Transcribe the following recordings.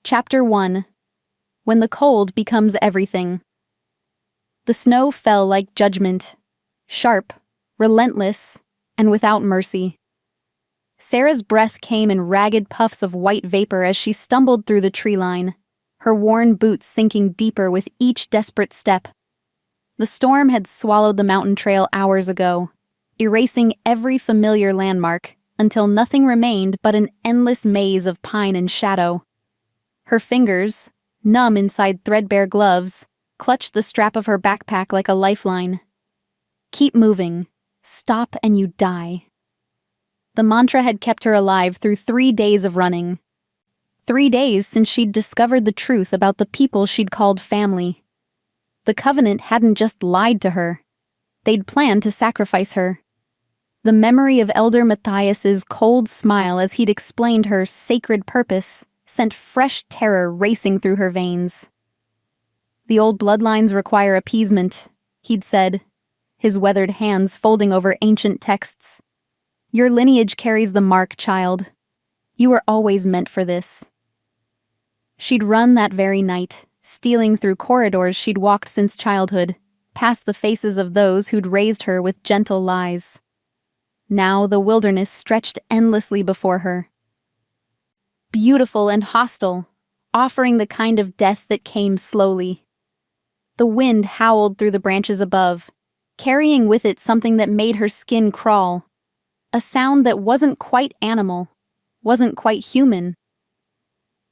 Chapter 1. When the Cold Becomes Everything. The snow fell like judgment, sharp, relentless, and without mercy. Sarah's breath came in ragged puffs of white vapor as she stumbled through the tree line, her worn boots sinking deeper with each desperate step. The storm had swallowed the mountain trail hours ago, erasing every familiar landmark until nothing remained but an endless maze of pine and shadow. Her fingers, numb inside threadbare gloves, clutched the strap of her backpack like a lifeline. Keep moving. Stop and you die. The mantra had kept her alive through 3 days of running. 3 days since she'd discovered the truth about the people she'd called family. The Covenant hadn't just lied to her. They'd planned to sacrifice her. The memory of Elder Matthias's cold smile as he'd explained her sacred purpose sent fresh terror racing through her veins. The old bloodlines require appeasement, he'd said, his weathered hands folding over ancient texts. Your lineage carries the mark, child. You were always meant for this. She'd run that very night, stealing through corridors she'd walked since childhood, past the faces of those who'd raised her with gentle lies. Now the wilderness stretched endlessly before her. Beautiful and hostile, offering the kind of death that came slowly. The wind howled through the branches above, carrying with it something that made her skin crawl. A sound that wasn't quite animal, wasn't quite human.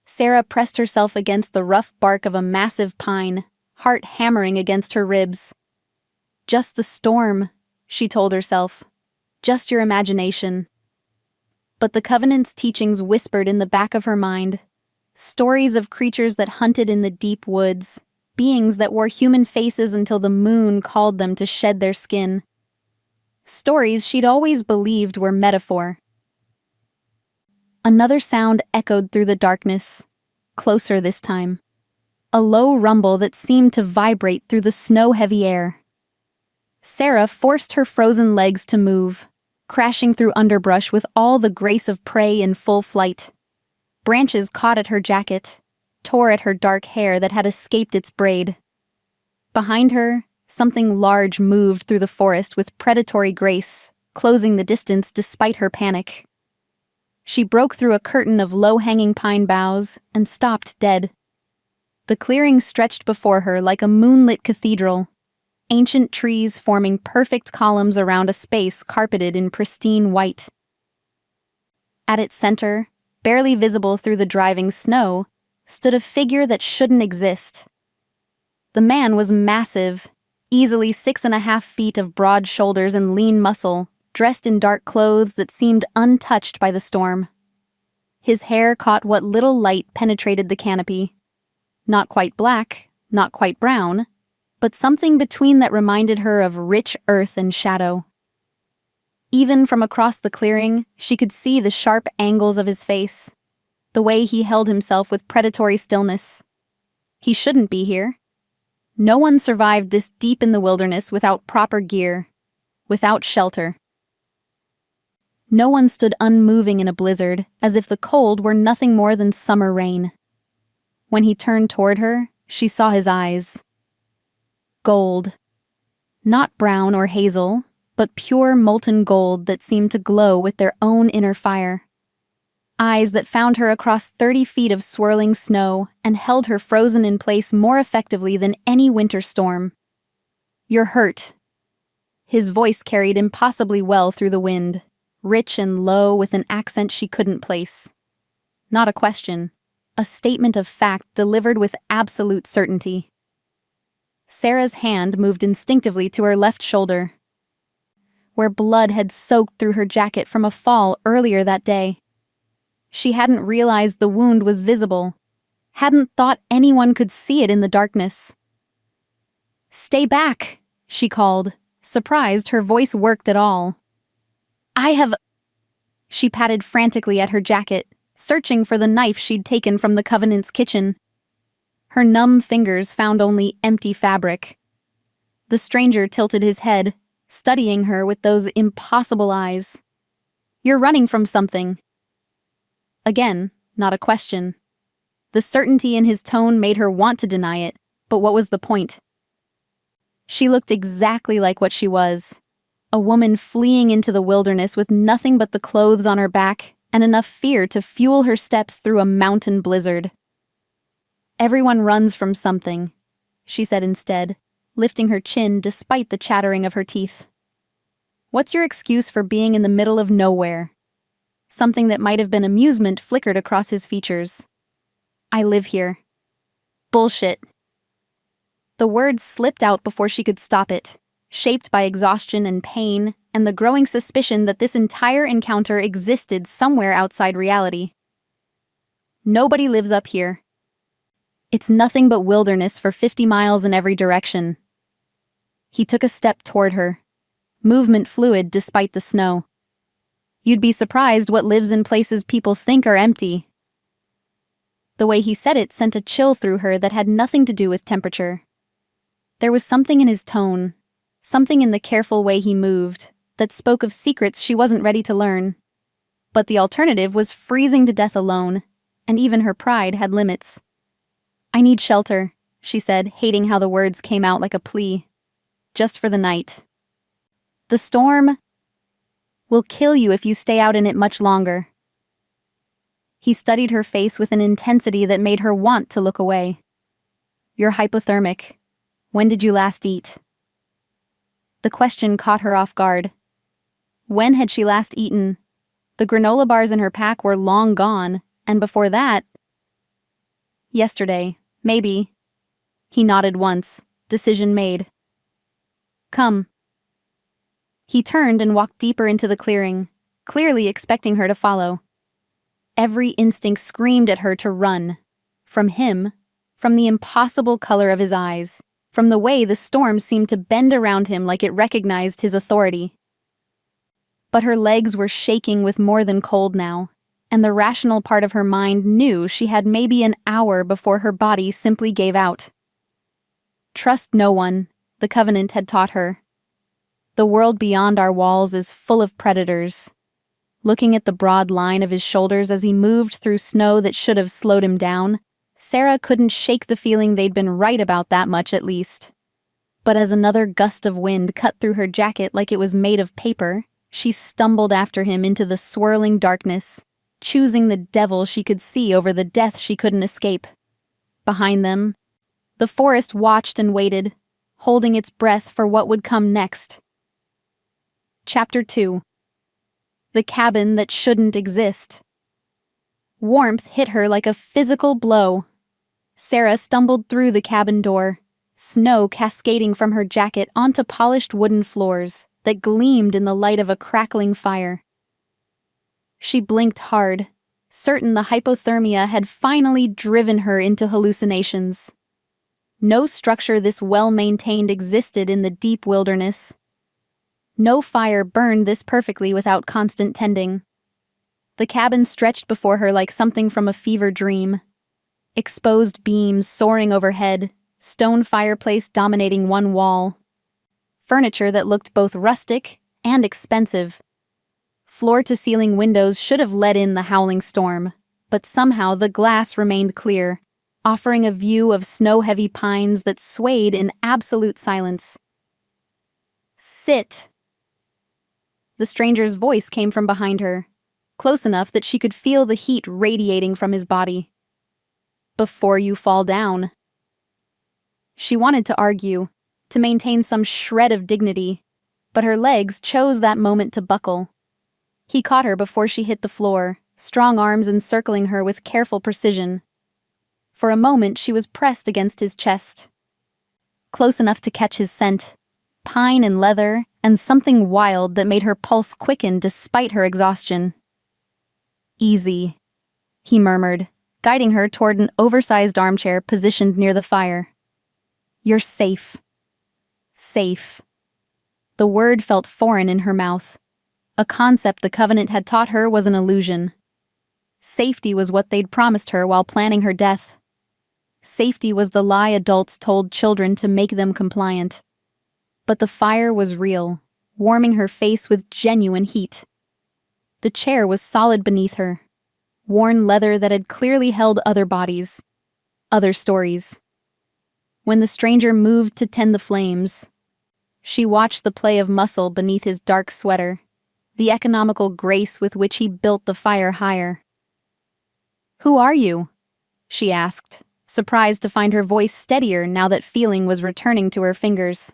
Sarah pressed herself against the rough bark of a massive pine, heart hammering against her ribs. Just the storm, she told herself. Just your imagination. But the Covenant's teachings whispered in the back of her mind. Stories of creatures that hunted in the deep woods, beings that wore human faces until the moon called them to shed their skin. Stories she'd always believed were metaphor. Another sound echoed through the darkness, closer this time. A low rumble that seemed to vibrate through the snow-heavy air. Sarah forced her frozen legs to move, crashing through underbrush with all the grace of prey in full flight. Branches caught at her jacket, tore at her dark hair that had escaped its braid. Behind her, something large moved through the forest with predatory grace, closing the distance despite her panic. She broke through a curtain of low-hanging pine boughs and stopped dead. The clearing stretched before her like a moonlit cathedral, ancient trees forming perfect columns around a space carpeted in pristine white. At its center, barely visible through the driving snow, stood a figure that shouldn't exist. The man was massive, easily 6.5 feet of broad shoulders and lean muscle, dressed in dark clothes that seemed untouched by the storm. His hair caught what little light penetrated the canopy. Not quite black, not quite brown, but something between that reminded her of rich earth and shadow. Even from across the clearing, she could see the sharp angles of his face, the way he held himself with predatory stillness. He shouldn't be here. No one survived this deep in the wilderness without proper gear, without shelter. No one stood unmoving in a blizzard, as if the cold were nothing more than summer rain. When he turned toward her, she saw his eyes. Gold. Not brown or hazel, but pure molten gold that seemed to glow with their own inner fire. Eyes that found her across 30 feet of swirling snow and held her frozen in place more effectively than any winter storm. You're hurt. His voice carried impossibly well through the wind, rich and low with an accent she couldn't place. Not a question, a statement of fact delivered with absolute certainty. Sarah's hand moved instinctively to her left shoulder, where blood had soaked through her jacket from a fall earlier that day. She hadn't realized the wound was visible, hadn't thought anyone could see it in the darkness. "Stay back," she called, surprised her voice worked at all. She patted frantically at her jacket, searching for the knife she'd taken from the Covenant's kitchen. Her numb fingers found only empty fabric. The stranger tilted his head, studying her with those impossible eyes. "You're running from something." Again, not a question. The certainty in his tone made her want to deny it, but what was the point? She looked exactly like what she was. A woman fleeing into the wilderness with nothing but the clothes on her back and enough fear to fuel her steps through a mountain blizzard. "Everyone runs from something," she said instead, lifting her chin despite the chattering of her teeth. "What's your excuse for being in the middle of nowhere?" Something that might have been amusement flickered across his features. "I live here." "Bullshit." The words slipped out before she could stop it, shaped by exhaustion and pain and the growing suspicion that this entire encounter existed somewhere outside reality. "Nobody lives up here. It's nothing but wilderness for 50 miles in every direction." He took a step toward her, movement fluid despite the snow. "You'd be surprised what lives in places people think are empty." The way he said it sent a chill through her that had nothing to do with temperature. There was something in his tone, something in the careful way he moved, that spoke of secrets she wasn't ready to learn. But the alternative was freezing to death alone, and even her pride had limits. "I need shelter," she said, hating how the words came out like a plea. "Just for the night. The storm will kill you if you stay out in it much longer." He studied her face with an intensity that made her want to look away. "You're hypothermic. When did you last eat?" The question caught her off guard. When had she last eaten? The granola bars in her pack were long gone, and before that... "Yesterday, maybe." He nodded once, decision made. "Come." He turned and walked deeper into the clearing, clearly expecting her to follow. Every instinct screamed at her to run. From him, from the impossible color of his eyes, from the way the storm seemed to bend around him like it recognized his authority. But her legs were shaking with more than cold now, and the rational part of her mind knew she had maybe an hour before her body simply gave out. Trust no one, the Covenant had taught her. The world beyond our walls is full of predators. Looking at the broad line of his shoulders as he moved through snow that should have slowed him down, Sarah couldn't shake the feeling they'd been right about that much at least. But as another gust of wind cut through her jacket like it was made of paper, she stumbled after him into the swirling darkness, choosing the devil she could see over the death she couldn't escape. Behind them, the forest watched and waited, holding its breath for what would come next. Chapter 2. The cabin that shouldn't exist. Warmth hit her like a physical blow. Sarah stumbled through the cabin door, snow cascading from her jacket onto polished wooden floors that gleamed in the light of a crackling fire. She blinked hard, certain the hypothermia had finally driven her into hallucinations. No structure this well-maintained existed in the deep wilderness. No fire burned this perfectly without constant tending. The cabin stretched before her like something from a fever dream. Exposed beams soaring overhead, stone fireplace dominating one wall. Furniture that looked both rustic and expensive. Floor-to-ceiling windows should have let in the howling storm, but somehow the glass remained clear, offering a view of snow-heavy pines that swayed in absolute silence. "Sit." The stranger's voice came from behind her, close enough that she could feel the heat radiating from his body. "Before you fall down." She wanted to argue, to maintain some shred of dignity, but her legs chose that moment to buckle. He caught her before she hit the floor, strong arms encircling her with careful precision. For a moment she was pressed against his chest. Close enough to catch his scent, pine and leather, and something wild that made her pulse quicken despite her exhaustion. "Easy," he murmured, guiding her toward an oversized armchair positioned near the fire. "You're safe." Safe. The word felt foreign in her mouth. A concept the Covenant had taught her was an illusion. Safety was what they'd promised her while planning her death. Safety was the lie adults told children to make them compliant. But the fire was real, warming her face with genuine heat. The chair was solid beneath her. worn leather that had clearly held other bodies, other stories. When the stranger moved to tend the flames, she watched the play of muscle beneath his dark sweater, the economical grace with which he built the fire higher. "Who are you?" she asked, surprised to find her voice steadier now that feeling was returning to her fingers.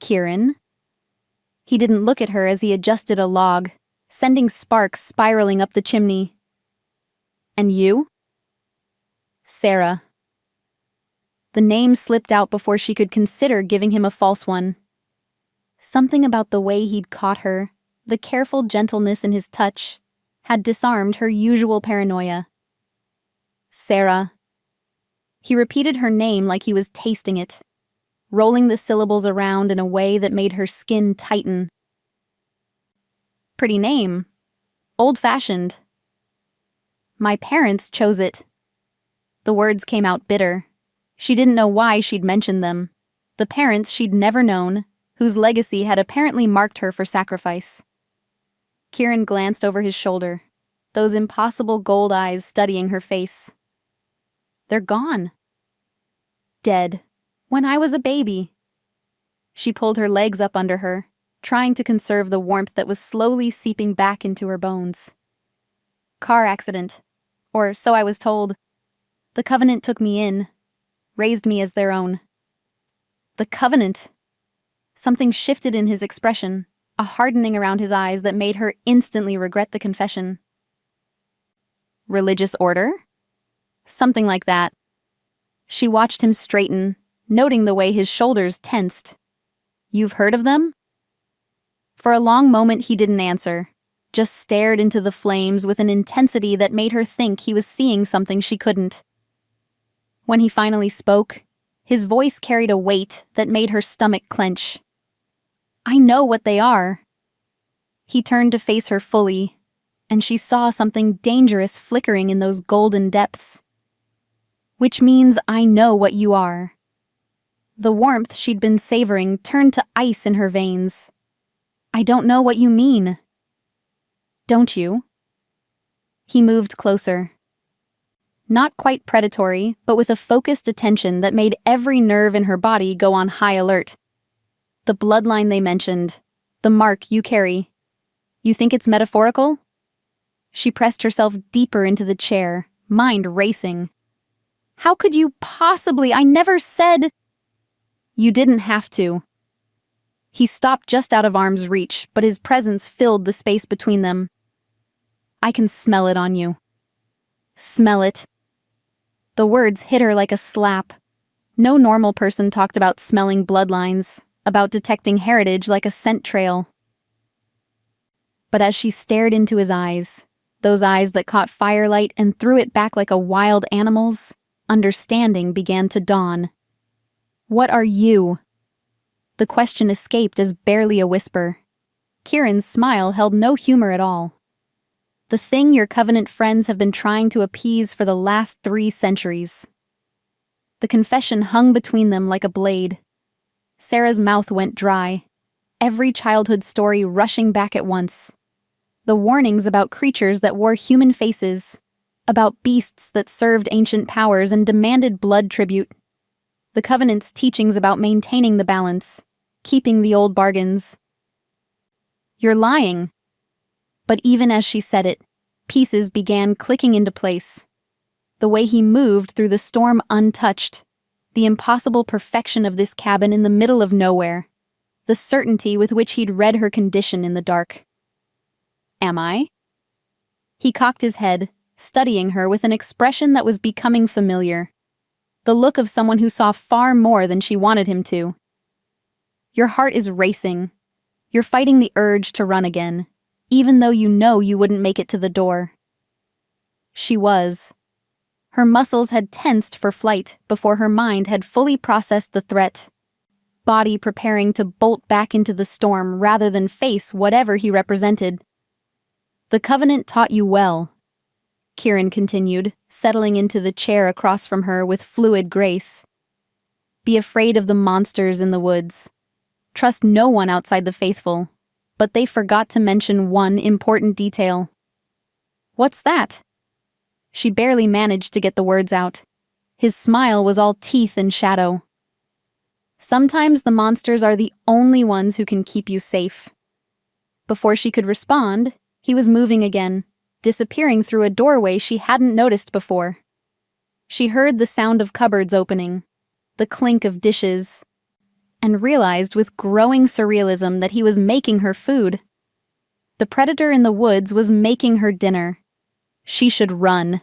"Kieran?" He didn't look at her as he adjusted a log, sending sparks spiraling up the chimney. "And you?" "Sarah." The name slipped out before she could consider giving him a false one. Something about the way he'd caught her, the careful gentleness in his touch, had disarmed her usual paranoia. "Sarah." He repeated her name like he was tasting it, rolling the syllables around in a way that made her skin tighten. "Pretty name. Old-fashioned." "My parents chose it." The words came out bitter. She didn't know why she'd mentioned them. The parents she'd never known, whose legacy had apparently marked her for sacrifice. Kieran glanced over his shoulder, those impossible gold eyes studying her face. "They're gone." "Dead. When I was a baby." She pulled her legs up under her, trying to conserve the warmth that was slowly seeping back into her bones. "Car accident. Or so I was told. The Covenant took me in, raised me as their own." "The Covenant." Something shifted in his expression, a hardening around his eyes that made her instantly regret the confession. "Religious order?" "Something like that." She watched him straighten, noting the way his shoulders tensed. "You've heard of them?" For a long moment he didn't answer, just stared into the flames with an intensity that made her think he was seeing something she couldn't. When he finally spoke, his voice carried a weight that made her stomach clench. "I know what they are." He turned to face her fully, and she saw something dangerous flickering in those golden depths. "Which means I know what you are." The warmth she'd been savoring turned to ice in her veins. "I don't know what you mean." "Don't you?" He moved closer. Not quite predatory, but with a focused attention that made every nerve in her body go on high alert. "The bloodline they mentioned. The mark you carry. You think it's metaphorical?" She pressed herself deeper into the chair, mind racing. "How could you possibly? I never said—" "You didn't have to." He stopped just out of arm's reach, but his presence filled the space between them. "I can smell it on you." "Smell it." The words hit her like a slap. No normal person talked about smelling bloodlines, about detecting heritage like a scent trail. But as she stared into his eyes, those eyes that caught firelight and threw it back like a wild animal's, understanding began to dawn. "What are you?" The question escaped as barely a whisper. Kieran's smile held no humor at all. "The thing your Covenant friends have been trying to appease for the last 3 centuries." The confession hung between them like a blade. Sarah's mouth went dry, every childhood story rushing back at once. The warnings about creatures that wore human faces, about beasts that served ancient powers and demanded blood tribute. The Covenant's teachings about maintaining the balance, keeping the old bargains. "You're lying." But even as she said it, pieces began clicking into place. The way he moved through the storm untouched, the impossible perfection of this cabin in the middle of nowhere, the certainty with which he'd read her condition in the dark. "Am I?" He cocked his head, studying her with an expression that was becoming familiar. The look of someone who saw far more than she wanted him to. "Your heart is racing. You're fighting the urge to run again, even though you know you wouldn't make it to the door." She was. Her muscles had tensed for flight before her mind had fully processed the threat, body preparing to bolt back into the storm rather than face whatever he represented. "The Covenant taught you well," Kieran continued, settling into the chair across from her with fluid grace. "Be afraid of the monsters in the woods. Trust no one outside the faithful." But they forgot to mention one important detail. What's that?" She barely managed to get the words out. His smile was all teeth and shadow. "Sometimes the monsters are the only ones who can keep you safe." Before she could respond, he was moving again, disappearing through a doorway she hadn't noticed before. She heard the sound of cupboards opening, the clink of dishes, and realized with growing surrealism that he was making her food. The predator in the woods was making her dinner. She should run.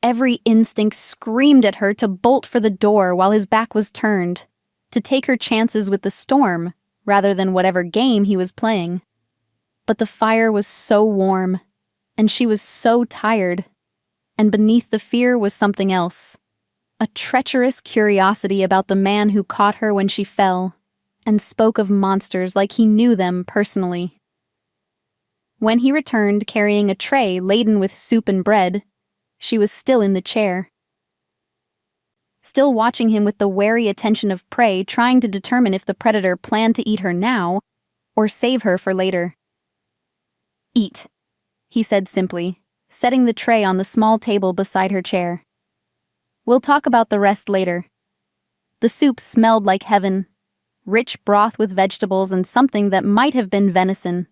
Every instinct screamed at her to bolt for the door while his back was turned, to take her chances with the storm rather than whatever game he was playing. But the fire was so warm, and she was so tired, and beneath the fear was something else. A treacherous curiosity about the man who caught her when she fell, and spoke of monsters like he knew them personally. When he returned carrying a tray laden with soup and bread, she was still in the chair. Still watching him with the wary attention of prey, trying to determine if the predator planned to eat her now, or save her for later. "Eat," he said simply, setting the tray on the small table beside her chair. "We'll talk about the rest later." The soup smelled like heaven, rich broth with vegetables and something that might have been venison.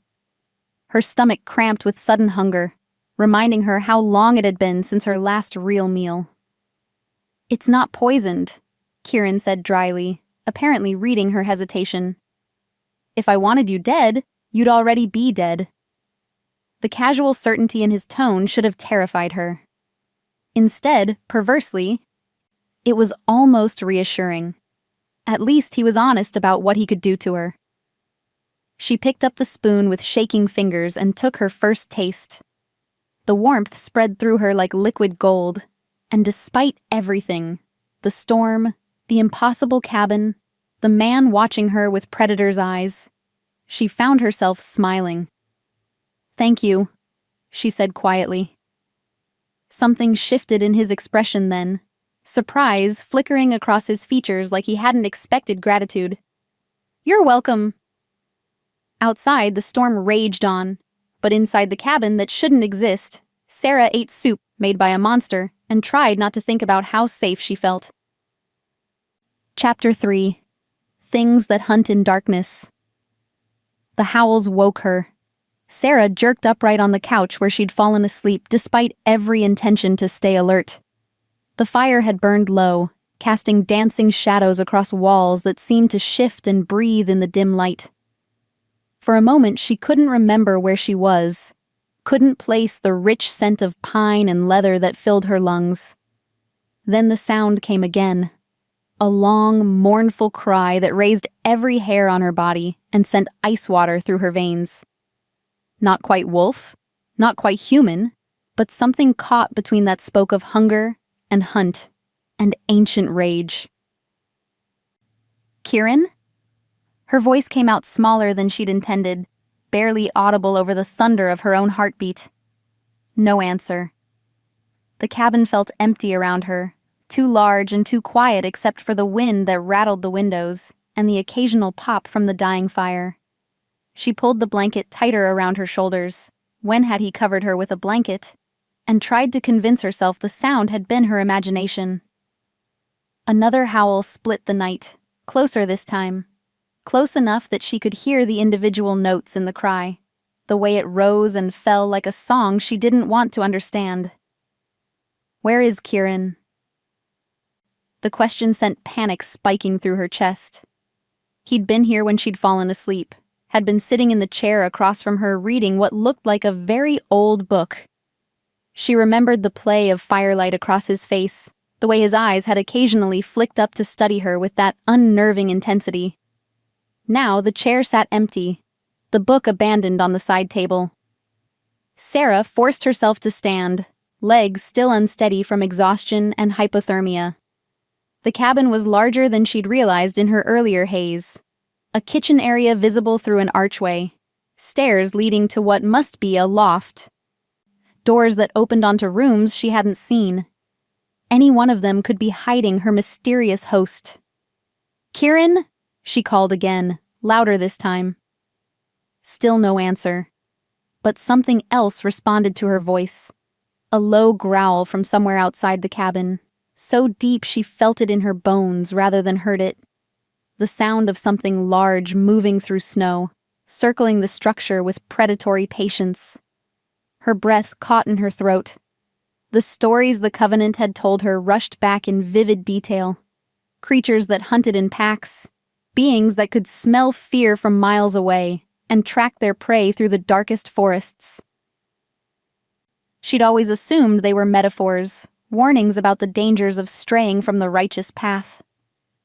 Her stomach cramped with sudden hunger, reminding her how long it had been since her last real meal. "It's not poisoned," Kieran said dryly, apparently reading her hesitation. "If I wanted you dead, you'd already be dead." The casual certainty in his tone should have terrified her. Instead, perversely, it was almost reassuring. At least he was honest about what he could do to her. She picked up the spoon with shaking fingers and took her first taste. The warmth spread through her like liquid gold, and despite everything, the storm, the impossible cabin, the man watching her with predator's eyes, she found herself smiling. "Thank you," she said quietly. Something shifted in his expression then, surprise flickering across his features like he hadn't expected gratitude. "You're welcome." Outside, the storm raged on, but inside the cabin that shouldn't exist, Sarah ate soup made by a monster and tried not to think about how safe she felt. Chapter 3. Things That Hunt in Darkness. The howls woke her. Sarah jerked upright on the couch where she'd fallen asleep despite every intention to stay alert. The fire had burned low, casting dancing shadows across walls that seemed to shift and breathe in the dim light. For a moment she couldn't remember where she was, couldn't place the rich scent of pine and leather that filled her lungs. Then the sound came again, a long, mournful cry that raised every hair on her body and sent ice water through her veins. Not quite wolf, not quite human, but something caught between that spoke of hunger and hunt and ancient rage. "Kieran?" Her voice came out smaller than she'd intended, barely audible over the thunder of her own heartbeat. No answer. The cabin felt empty around her, too large and too quiet except for the wind that rattled the windows and the occasional pop from the dying fire. She pulled the blanket tighter around her shoulders. When had he covered her with a blanket? And tried to convince herself the sound had been her imagination. Another howl split the night, closer this time. Close enough that she could hear the individual notes in the cry, the way it rose and fell like a song she didn't want to understand. "Where is Kieran?" The question sent panic spiking through her chest. He'd been here when she'd fallen asleep, had been sitting in the chair across from her reading what looked like a very old book. She remembered the play of firelight across his face, the way his eyes had occasionally flicked up to study her with that unnerving intensity. Now the chair sat empty, the book abandoned on the side table. Sarah forced herself to stand, legs still unsteady from exhaustion and hypothermia. The cabin was larger than she'd realized in her earlier haze. A kitchen area visible through an archway, stairs leading to what must be a loft. Doors that opened onto rooms she hadn't seen. Any one of them could be hiding her mysterious host. "Kieran?" she called again, louder this time. Still no answer. But something else responded to her voice, a low growl from somewhere outside the cabin, so deep she felt it in her bones rather than heard it. The sound of something large moving through snow, circling the structure with predatory patience. Her breath caught in her throat. The stories the Covenant had told her rushed back in vivid detail. Creatures that hunted in packs, beings that could smell fear from miles away and track their prey through the darkest forests. She'd always assumed they were metaphors, warnings about the dangers of straying from the righteous path.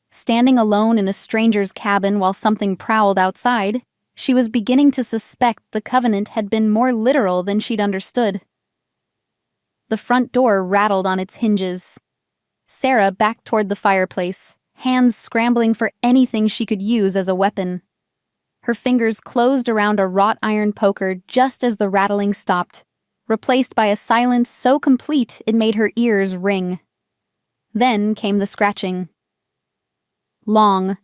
Standing alone in a stranger's cabin while something prowled outside, she was beginning to suspect the Covenant had been more literal than she'd understood. The front door rattled on its hinges. Sarah backed toward the fireplace, hands scrambling for anything she could use as a weapon. Her fingers closed around a wrought iron poker just as the rattling stopped, replaced by a silence so complete it made her ears ring. Then came the scratching. Long,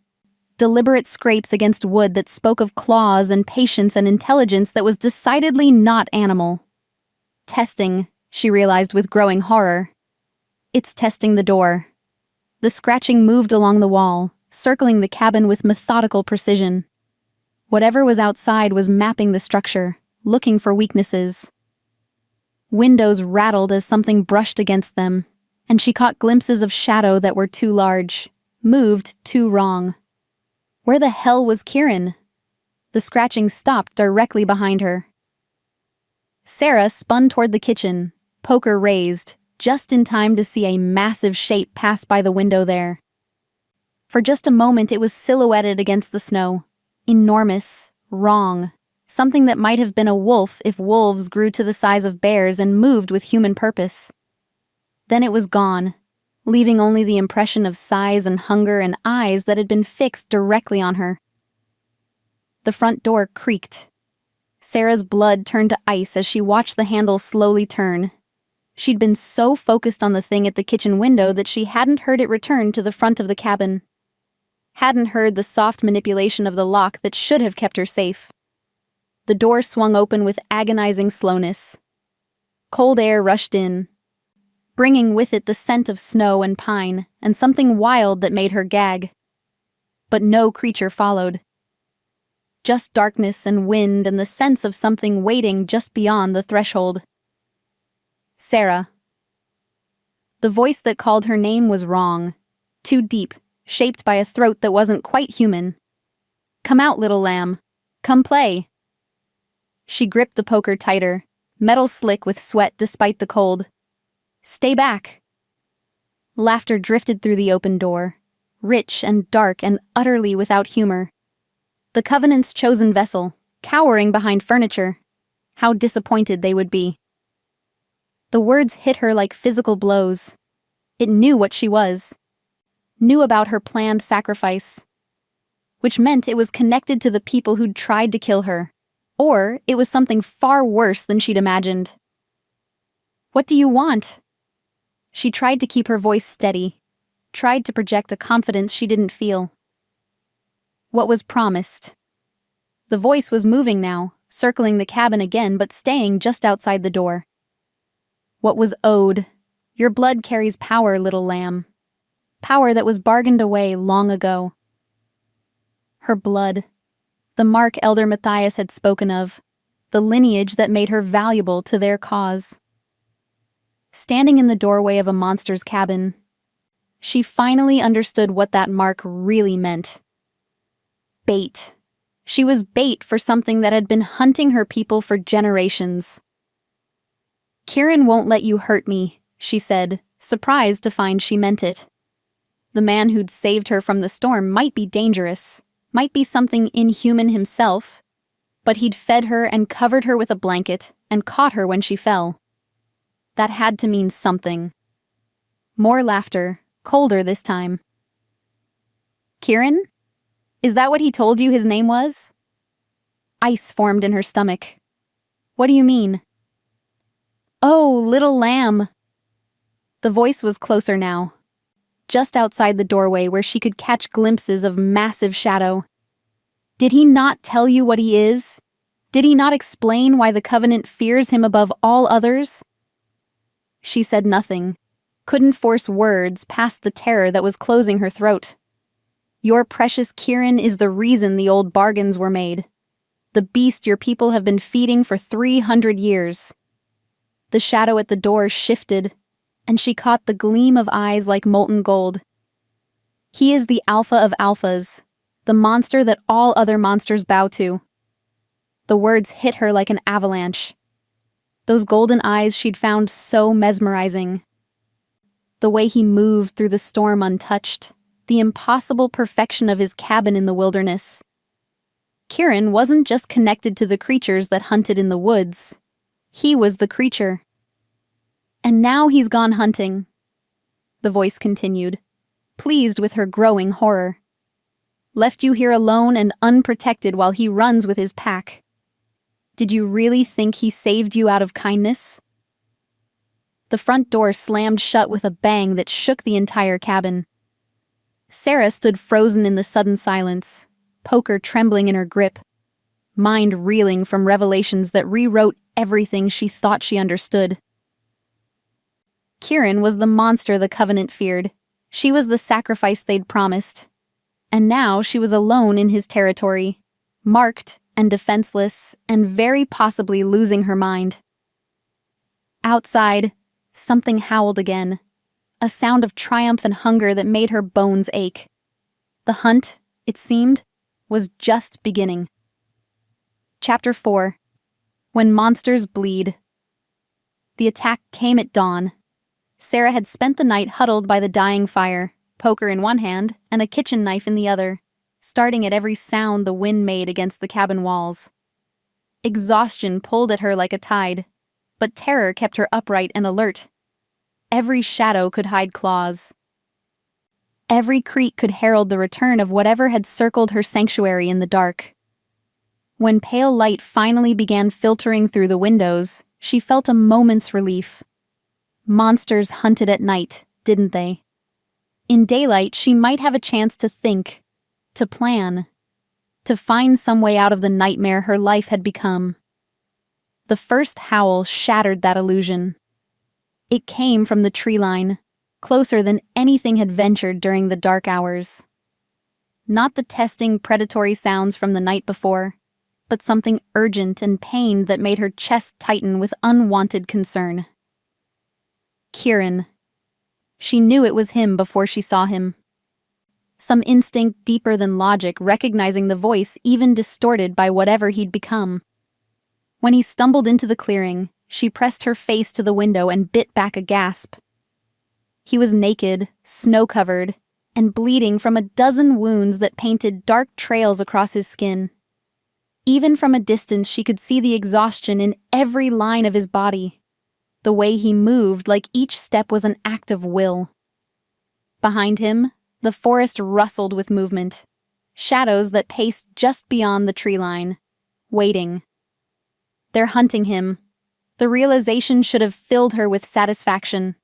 deliberate scrapes against wood that spoke of claws and patience and intelligence that was decidedly not animal. Testing, she realized with growing horror. It's testing the door. The scratching moved along the wall, circling the cabin with methodical precision. Whatever was outside was mapping the structure, looking for weaknesses. Windows rattled as something brushed against them, and she caught glimpses of shadow that were too large, moved too wrong. Where the hell was Kieran? The scratching stopped directly behind her. Sarah spun toward the kitchen, poker raised, just in time to see a massive shape pass by the window there. For just a moment it was silhouetted against the snow. Enormous, wrong. Something that might have been a wolf if wolves grew to the size of bears and moved with human purpose. Then it was gone, leaving only the impression of size and hunger and eyes that had been fixed directly on her. The front door creaked. Sarah's blood turned to ice as she watched the handle slowly turn. She'd been so focused on the thing at the kitchen window that she hadn't heard it return to the front of the cabin. Hadn't heard the soft manipulation of the lock that should have kept her safe. The door swung open with agonizing slowness. Cold air rushed in, bringing with it the scent of snow and pine and something wild that made her gag. But no creature followed. Just darkness and wind and the sense of something waiting just beyond the threshold. Sarah. The voice that called her name was wrong, too deep, shaped by a throat that wasn't quite human. Come out, little lamb. Come play. She gripped the poker tighter, metal slick with sweat despite the cold. Stay back. Laughter drifted through the open door, rich and dark and utterly without humor. The Covenant's chosen vessel, cowering behind furniture. How disappointed they would be. The words hit her like physical blows. It knew what she was. Knew about her planned sacrifice. Which meant it was connected to the people who'd tried to kill her. Or it was something far worse than she'd imagined. What do you want? She tried to keep her voice steady, tried to project a confidence she didn't feel. What was promised? The voice was moving now, circling the cabin again but staying just outside the door. What was owed? Your blood carries power, little lamb. Power that was bargained away long ago. Her blood. The mark Elder Matthias had spoken of, the lineage that made her valuable to their cause. Standing in the doorway of a monster's cabin, she finally understood what that mark really meant. Bait. She was bait for something that had been hunting her people for generations. Kieran won't let you hurt me, she said, surprised to find she meant it. The man who'd saved her from the storm might be dangerous, might be something inhuman himself, but he'd fed her and covered her with a blanket and caught her when she fell. That had to mean something. More laughter, colder this time. Kieran? Is that what he told you his name was? Ice formed in her stomach. What do you mean? Oh, little lamb. The voice was closer now, just outside the doorway where she could catch glimpses of massive shadow. Did he not tell you what he is? Did he not explain why the Covenant fears him above all others? She said nothing, couldn't force words past the terror that was closing her throat. Your precious Kieran is the reason the old bargains were made. The beast your people have been feeding for 300 years. The shadow at the door shifted, and she caught the gleam of eyes like molten gold. He is the alpha of alphas, the monster that all other monsters bow to. The words hit her like an avalanche. Those golden eyes she'd found so mesmerizing. The way he moved through the storm untouched, the impossible perfection of his cabin in the wilderness. Kieran wasn't just connected to the creatures that hunted in the woods. He was the creature. And now he's gone hunting, the voice continued, pleased with her growing horror. Left you here alone and unprotected while he runs with his pack. Did you really think he saved you out of kindness? The front door slammed shut with a bang that shook the entire cabin. Sarah stood frozen in the sudden silence, poker trembling in her grip, mind reeling from revelations that rewrote everything she thought she understood. Kieran was the monster the Covenant feared. She was the sacrifice they'd promised. And now she was alone in his territory, marked and defenseless, and very possibly losing her mind. Outside, something howled again, a sound of triumph and hunger that made her bones ache. The hunt, it seemed, was just beginning. Chapter 4. When Monsters Bleed. The attack came at dawn. Sarah had spent the night huddled by the dying fire, poker in one hand and a kitchen knife in the other, starting at every sound the wind made against the cabin walls. Exhaustion pulled at her like a tide, but terror kept her upright and alert. Every shadow could hide claws. Every creak could herald the return of whatever had circled her sanctuary in the dark. When pale light finally began filtering through the windows, she felt a moment's relief. Monsters hunted at night, didn't they? In daylight, she might have a chance to think, to plan, to find some way out of the nightmare her life had become. The first howl shattered that illusion. It came from the tree line, closer than anything had ventured during the dark hours. Not the testing, predatory sounds from the night before, but something urgent and pained that made her chest tighten with unwanted concern. Kieran. She knew it was him before she saw him. Some instinct deeper than logic recognizing the voice even distorted by whatever he'd become. When he stumbled into the clearing, she pressed her face to the window and bit back a gasp. He was naked, snow-covered, and bleeding from a dozen wounds that painted dark trails across his skin. Even from a distance, she could see the exhaustion in every line of his body. The way he moved, like each step was an act of will. Behind him, the forest rustled with movement, shadows that paced just beyond the tree line, waiting. They're hunting him. The realization should have filled her with satisfaction.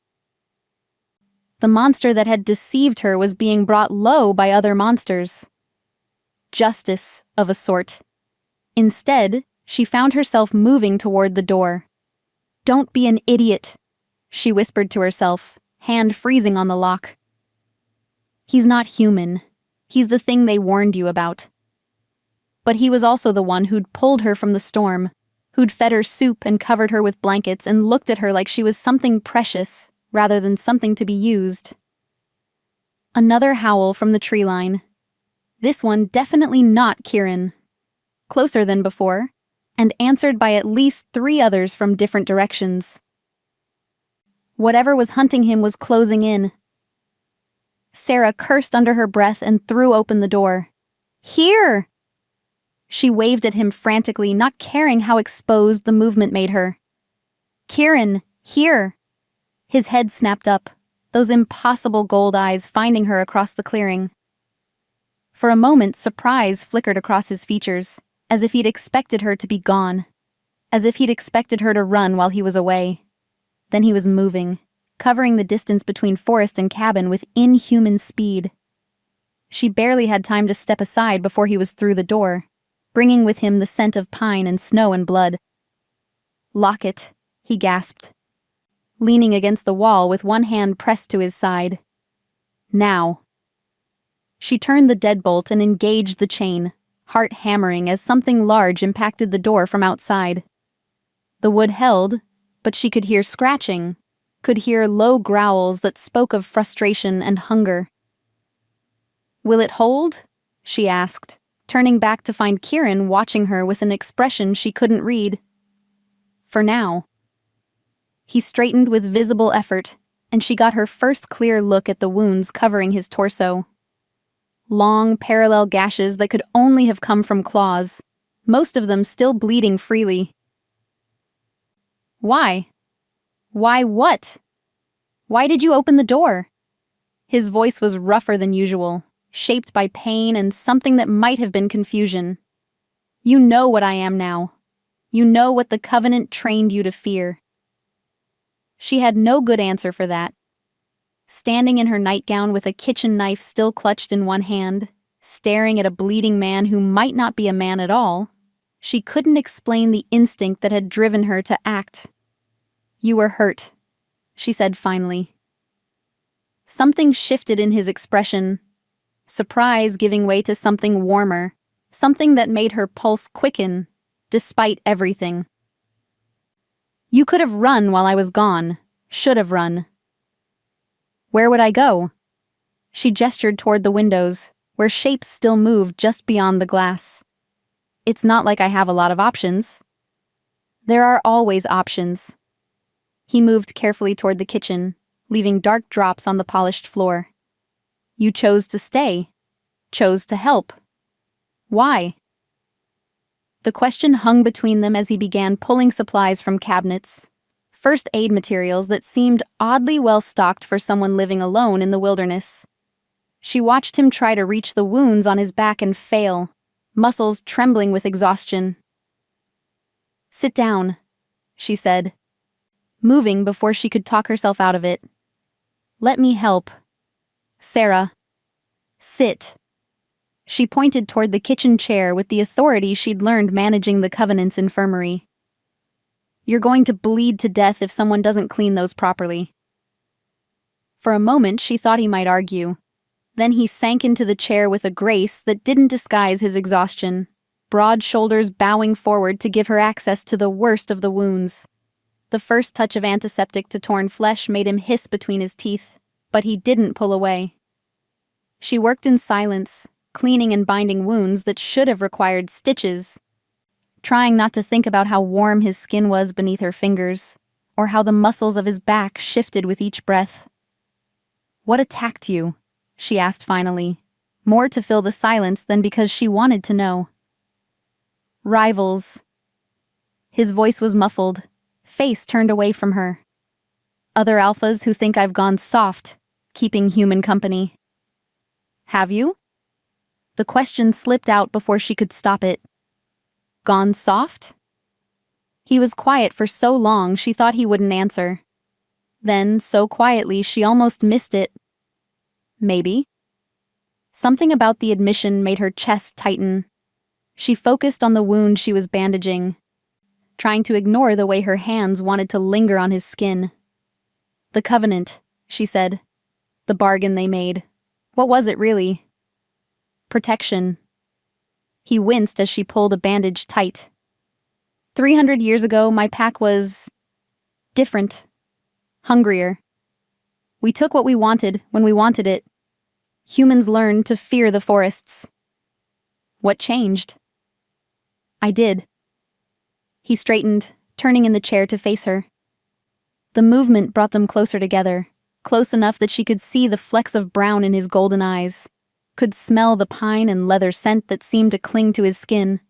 The monster that had deceived her was being brought low by other monsters. Justice, of a sort. Instead, she found herself moving toward the door. "Don't be an idiot," she whispered to herself, hand freezing on the lock. He's not human. He's the thing they warned you about. But he was also the one who'd pulled her from the storm, who'd fed her soup and covered her with blankets and looked at her like she was something precious, rather than something to be used. Another howl from the tree line. This one definitely not Kieran. Closer than before, and answered by at least 3 others from different directions. Whatever was hunting him was closing in. Sarah cursed under her breath and threw open the door. "Here!" She waved at him frantically, not caring how exposed the movement made her. "Kieran, here!" His head snapped up, those impossible gold eyes finding her across the clearing. For a moment, surprise flickered across his features, as if he'd expected her to be gone, as if he'd expected her to run while he was away. Then he was moving, covering the distance between forest and cabin with inhuman speed. She barely had time to step aside before he was through the door, bringing with him the scent of pine and snow and blood. "Lock it," he gasped. leaning against the wall with one hand pressed to his side. Now. She turned the deadbolt and engaged the chain, heart hammering as something large impacted the door from outside. The wood held, but she could hear scratching, could hear low growls that spoke of frustration and hunger. "Will it hold?" she asked, turning back to find Kieran watching her with an expression she couldn't read. "For now." He straightened with visible effort, and she got her first clear look at the wounds covering his torso. Long, parallel gashes that could only have come from claws, most of them still bleeding freely. "Why? Why what? Why did you open the door?" His voice was rougher than usual, shaped by pain and something that might have been confusion. "You know what I am now. You know what the Covenant trained you to fear." She had no good answer for that. Standing in her nightgown with a kitchen knife still clutched in one hand, staring at a bleeding man who might not be a man at all, she couldn't explain the instinct that had driven her to act. "You were hurt," she said finally. Something shifted in his expression, surprise giving way to something warmer, something that made her pulse quicken, despite everything. "You could have run while I was gone, should have run." "Where would I go?" She gestured toward the windows, where shapes still moved just beyond the glass. "It's not like I have a lot of options." "There are always options." He moved carefully toward the kitchen, leaving dark drops on the polished floor. "You chose to stay, chose to help. Why?" The question hung between them as he began pulling supplies from cabinets, first aid materials that seemed oddly well stocked for someone living alone in the wilderness. She watched him try to reach the wounds on his back and fail, muscles trembling with exhaustion. "Sit down," she said, moving before she could talk herself out of it. "Let me help. Sarah. Sit." She pointed toward the kitchen chair with the authority she'd learned managing the Covenant's infirmary. "You're going to bleed to death if someone doesn't clean those properly." For a moment she thought he might argue. Then he sank into the chair with a grace that didn't disguise his exhaustion, broad shoulders bowing forward to give her access to the worst of the wounds. The first touch of antiseptic to torn flesh made him hiss between his teeth, but he didn't pull away. She worked in silence, cleaning and binding wounds that should have required stitches, trying not to think about how warm his skin was beneath her fingers, or how the muscles of his back shifted with each breath. "What attacked you?" she asked finally, more to fill the silence than because she wanted to know. "Rivals." His voice was muffled, face turned away from her. "Other alphas who think I've gone soft, keeping human company." "Have you?" The question slipped out before she could stop it. "Gone soft?" He was quiet for so long she thought he wouldn't answer. Then, so quietly she almost missed it. "Maybe." Something about the admission made her chest tighten. She focused on the wound she was bandaging, trying to ignore the way her hands wanted to linger on his skin. "The Covenant," she said. "The bargain they made. What was it really?" "Protection." He winced as she pulled a bandage tight. 300 years ago, my pack was different, hungrier. We took what we wanted when we wanted it. Humans learned to fear the forests. What changed? I did. He straightened, turning in the chair to face her. The movement brought them closer together, close enough that she could see the flecks of brown in his golden eyes, could smell the pine and leather scent that seemed to cling to his skin.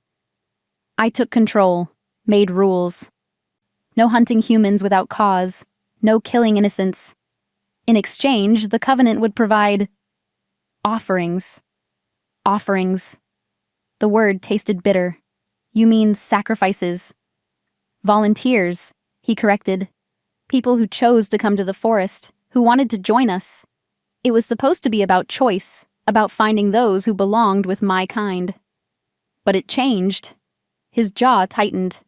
"I took control, made rules. No hunting humans without cause, no killing innocents. In exchange, the Covenant would provide offerings. Offerings." The word tasted bitter. "You mean sacrifices." "Volunteers," he corrected. "People who chose to come to the forest, who wanted to join us. It was supposed to be about choice, about finding those who belonged with my kind. But it changed." His jaw tightened.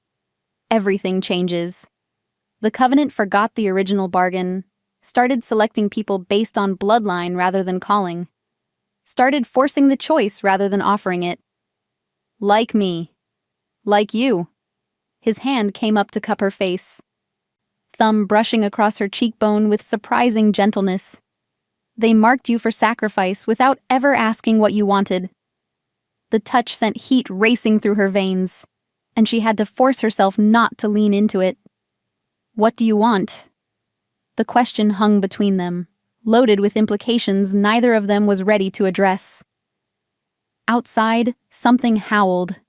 "Everything changes. The Covenant forgot the original bargain, started selecting people based on bloodline rather than calling, started forcing the choice rather than offering it. Like me. Like you. His hand came up to cup her face, thumb brushing across her cheekbone with surprising gentleness. They marked you for sacrifice without ever asking what you wanted. The touch sent heat racing through her veins, and she had to force herself not to lean into it. What do you want? The question hung between them, loaded with implications neither of them was ready to address. Outside, something howled,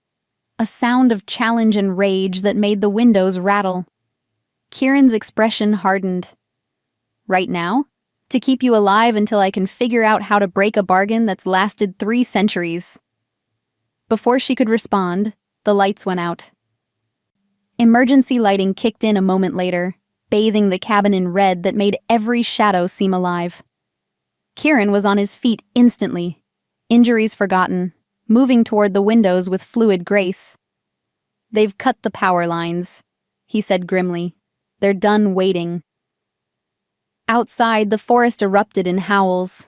a sound of challenge and rage that made the windows rattle. Kieran's expression hardened. Right now? To keep you alive until I can figure out how to break a bargain that's lasted 3 centuries. Before she could respond, the lights went out. Emergency lighting kicked in a moment later, bathing the cabin in red that made every shadow seem alive. Kieran was on his feet instantly, injuries forgotten, moving toward the windows with fluid grace. They've cut the power lines, he said grimly. They're done waiting. Outside, the forest erupted in howls,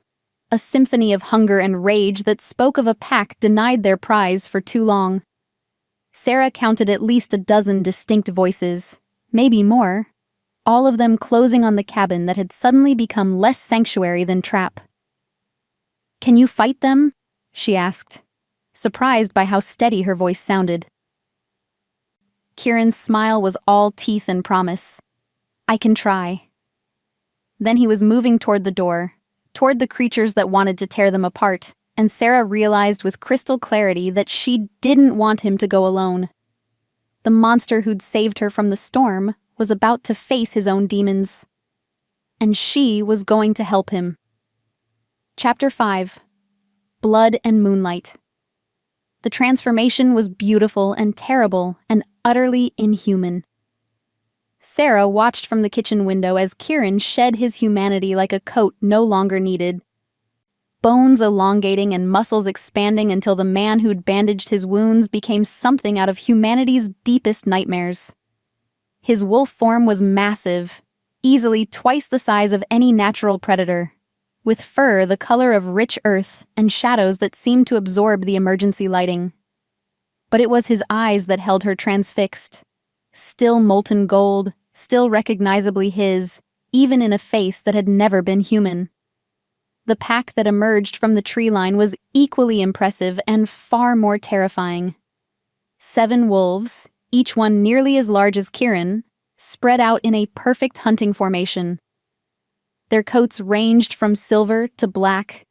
a symphony of hunger and rage that spoke of a pack denied their prize for too long. Sarah counted at least a dozen distinct voices, maybe more, all of them closing on the cabin that had suddenly become less sanctuary than trap. Can you fight them? She asked, surprised by how steady her voice sounded. Kieran's smile was all teeth and promise. I can try. Then he was moving toward the door, toward the creatures that wanted to tear them apart, and Sarah realized with crystal clarity that she didn't want him to go alone. The monster who'd saved her from the storm was about to face his own demons. And she was going to help him. Chapter 5. Blood and Moonlight. The transformation was beautiful and terrible and utterly inhuman. Sarah watched from the kitchen window as Kieran shed his humanity like a coat no longer needed. Bones elongating and muscles expanding until the man who'd bandaged his wounds became something out of humanity's deepest nightmares. His wolf form was massive, easily twice the size of any natural predator, with fur the color of rich earth and shadows that seemed to absorb the emergency lighting. But it was his eyes that held her transfixed. Still molten gold, still recognizably his, even in a face that had never been human. The pack that emerged from the tree line was equally impressive and far more terrifying. 7 wolves, each one nearly as large as Kieran, spread out in a perfect hunting formation. Their coats ranged from silver to black,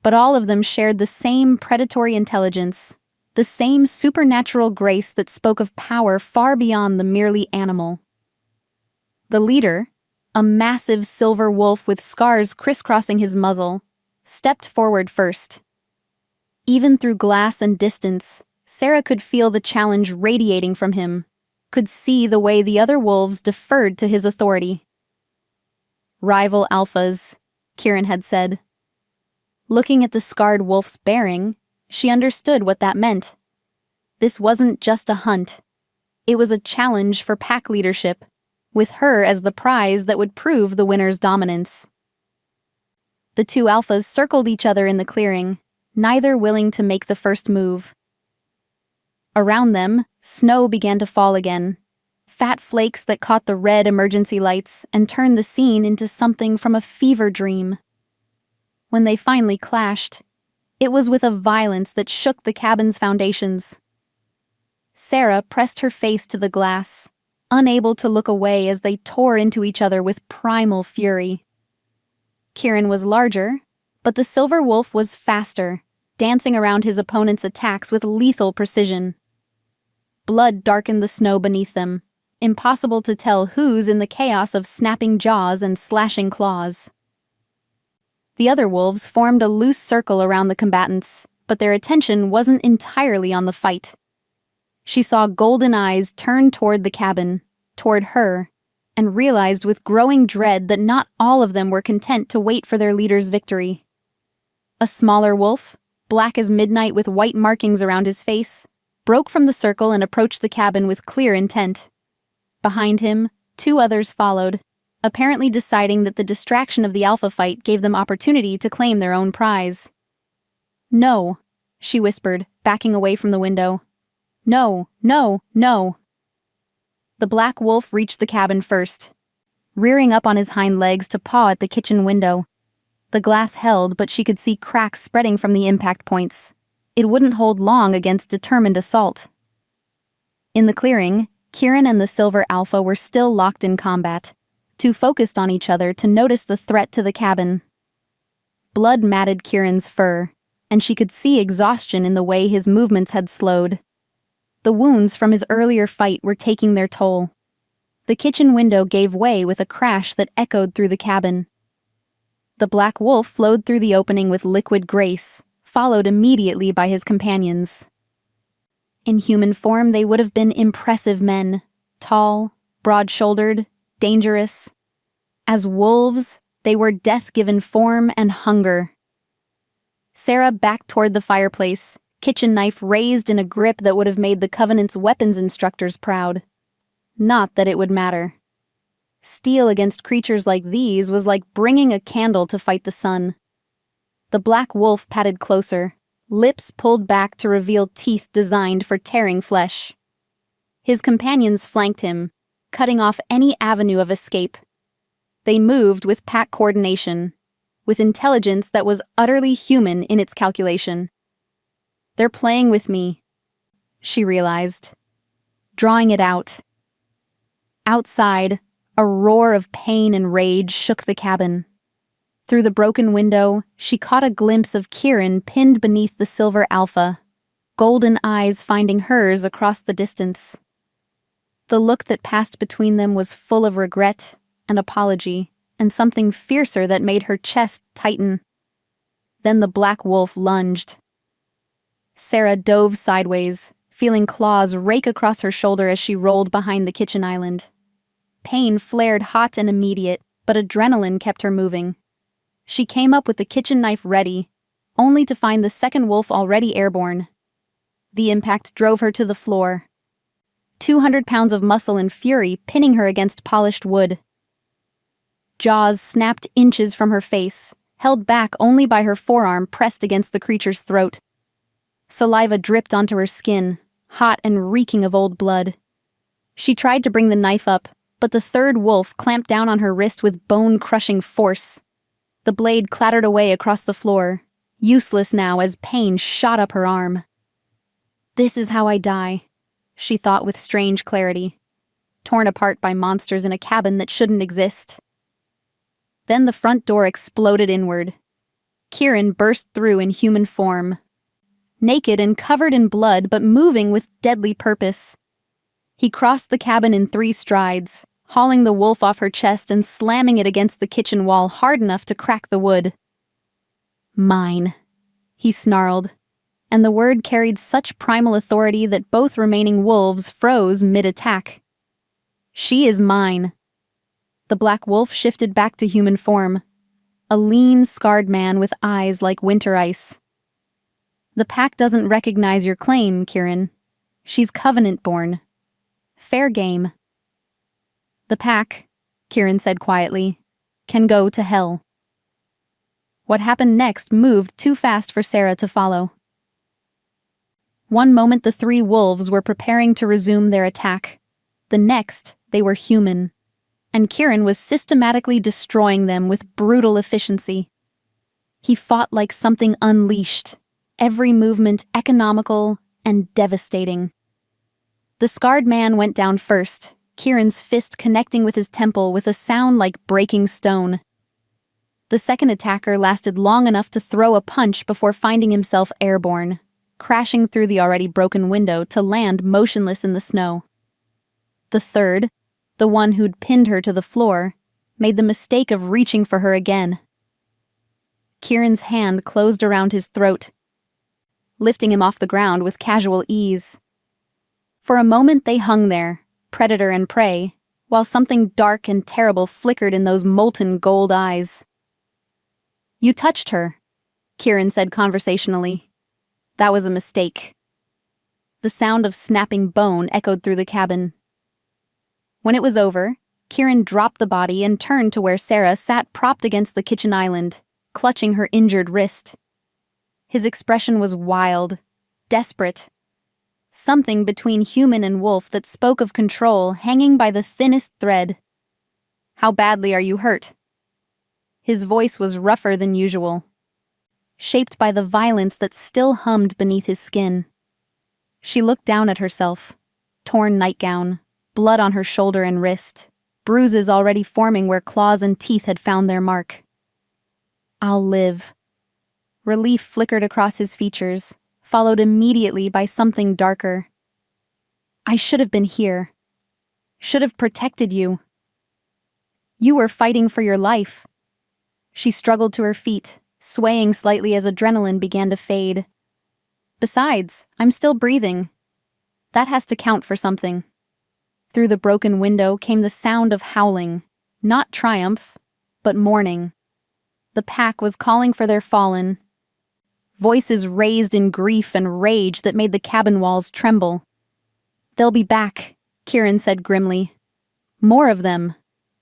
but all of them shared the same predatory intelligence, the same supernatural grace that spoke of power far beyond the merely animal. The leader, a massive silver wolf with scars crisscrossing his muzzle, stepped forward first. Even through glass and distance, Sarah could feel the challenge radiating from him, could see the way the other wolves deferred to his authority. Rival alphas, Kieran had said. Looking at the scarred wolf's bearing, she understood what that meant. This wasn't just a hunt. It was a challenge for pack leadership, with her as the prize that would prove the winner's dominance. The 2 alphas circled each other in the clearing, neither willing to make the first move. Around them, snow began to fall again, fat flakes that caught the red emergency lights and turned the scene into something from a fever dream. When they finally clashed, it was with a violence that shook the cabin's foundations. Sarah pressed her face to the glass, unable to look away as they tore into each other with primal fury. Kieran was larger, but the silver wolf was faster, dancing around his opponent's attacks with lethal precision. Blood darkened the snow beneath them, impossible to tell whose in the chaos of snapping jaws and slashing claws. The other wolves formed a loose circle around the combatants, but their attention wasn't entirely on the fight. She saw golden eyes turn toward the cabin, toward her, and realized with growing dread that not all of them were content to wait for their leader's victory. A smaller wolf, black as midnight with white markings around his face, broke from the circle and approached the cabin with clear intent. Behind him, 2 others followed, apparently deciding that the distraction of the alpha fight gave them opportunity to claim their own prize. "No," she whispered, backing away from the window. "No, no, no." The black wolf reached the cabin first, rearing up on his hind legs to paw at the kitchen window. The glass held, but she could see cracks spreading from the impact points. It wouldn't hold long against determined assault. In the clearing, Kieran and the Silver Alpha were still locked in combat, too focused on each other to notice the threat to the cabin. Blood matted Kieran's fur, and she could see exhaustion in the way his movements had slowed. The wounds from his earlier fight were taking their toll. The kitchen window gave way with a crash that echoed through the cabin. The black wolf flowed through the opening with liquid grace, followed immediately by his companions. In human form, they would have been impressive men, tall, broad-shouldered, dangerous. As wolves, they were death-given form and hunger. Sarah backed toward the fireplace, kitchen knife raised in a grip that would have made the Covenant's weapons instructors proud. Not that it would matter. Steel against creatures like these was like bringing a candle to fight the sun. The black wolf padded closer, lips pulled back to reveal teeth designed for tearing flesh. His companions flanked him, cutting off any avenue of escape. They moved with pack coordination, with intelligence that was utterly human in its calculation. "They're playing with me," she realized, drawing it out. Outside, a roar of pain and rage shook the cabin. Through the broken window, she caught a glimpse of Kieran pinned beneath the Silver Alpha, golden eyes finding hers across the distance. The look that passed between them was full of regret and apology, and something fiercer that made her chest tighten. Then the black wolf lunged. Sarah dove sideways, feeling claws rake across her shoulder as she rolled behind the kitchen island. Pain flared hot and immediate, but adrenaline kept her moving. She came up with the kitchen knife ready, only to find the second wolf already airborne. The impact drove her to the floor. 200 pounds of muscle and fury pinning her against polished wood. Jaws snapped inches from her face, held back only by her forearm pressed against the creature's throat. Saliva dripped onto her skin, hot and reeking of old blood. She tried to bring the knife up, but the third wolf clamped down on her wrist with bone-crushing force. The blade clattered away across the floor, useless now as pain shot up her arm. "This is how I die," she thought with strange clarity, torn apart by monsters in a cabin that shouldn't exist. Then the front door exploded inward. Kieran burst through in human form, naked and covered in blood but moving with deadly purpose. He crossed the cabin in 3 strides, hauling the wolf off her chest and slamming it against the kitchen wall hard enough to crack the wood. "Mine," he snarled, and the word carried such primal authority that both remaining wolves froze mid-attack. "She is mine." The black wolf shifted back to human form, a lean, scarred man with eyes like winter ice. "The pack doesn't recognize your claim, Kieran. She's Covenant-born. Fair game." "The pack," Kieran said quietly, "can go to hell." What happened next moved too fast for Sarah to follow. One moment the 3 wolves were preparing to resume their attack. The next, they were human, and Kieran was systematically destroying them with brutal efficiency. He fought like something unleashed, every movement economical and devastating. The scarred man went down first, Kieran's fist connecting with his temple with a sound like breaking stone. The second attacker lasted long enough to throw a punch before finding himself airborne, crashing through the already broken window to land motionless in the snow. The third, the one who'd pinned her to the floor, made the mistake of reaching for her again. Kieran's hand closed around his throat, lifting him off the ground with casual ease. For a moment they hung there, predator and prey, while something dark and terrible flickered in those molten gold eyes. "You touched her," Kieran said conversationally. "That was a mistake." The sound of snapping bone echoed through the cabin. When it was over, Kieran dropped the body and turned to where Sarah sat propped against the kitchen island, clutching her injured wrist. His expression was wild, desperate. Something between human and wolf that spoke of control hanging by the thinnest thread. "How badly are you hurt?" His voice was rougher than usual, shaped by the violence that still hummed beneath his skin. She looked down at herself. Torn nightgown, blood on her shoulder and wrist, bruises already forming where claws and teeth had found their mark. "I'll live." Relief flickered across his features, followed immediately by something darker. "I should have been here. Should have protected you. You were fighting for your life." She struggled to her feet, swaying slightly as adrenaline began to fade. "Besides, I'm still breathing. That has to count for something." Through the broken window came the sound of howling, not triumph, but mourning. The pack was calling for their fallen. Voices raised in grief and rage that made the cabin walls tremble. "They'll be back," Kieran said grimly. "More of them.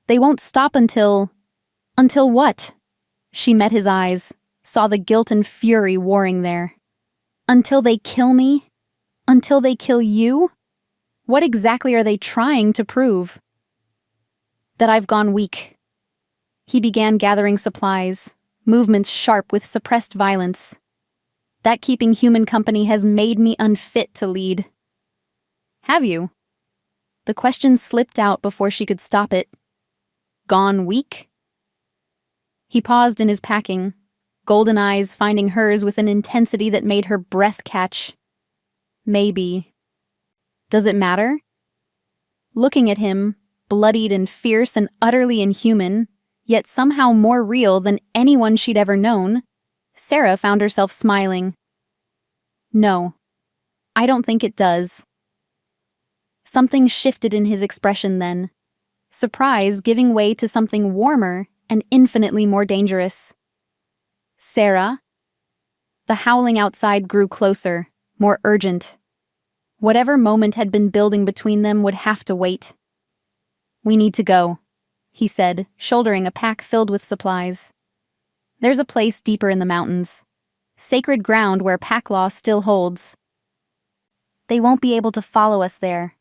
They won't stop until..." "Until what?" She met his eyes, saw the guilt and fury warring there. "Until they kill me? Until they kill you? What exactly are they trying to prove?" "That I've gone weak." He began gathering supplies, movements sharp with suppressed violence. "That keeping human company has made me unfit to lead." "Have you?" The question slipped out before she could stop it. "Gone weak?" He paused in his packing, golden eyes finding hers with an intensity that made her breath catch. "Maybe. Does it matter?" Looking at him, bloodied and fierce and utterly inhuman, yet somehow more real than anyone she'd ever known, Sarah found herself smiling. "No, I don't think it does." Something shifted in his expression then, surprise giving way to something warmer and infinitely more dangerous. "Sarah?" The howling outside grew closer, more urgent. Whatever moment had been building between them would have to wait. "We need to go," he said, shouldering a pack filled with supplies. "There's a place deeper in the mountains. Sacred ground where pack law still holds." "They won't be able to follow us there."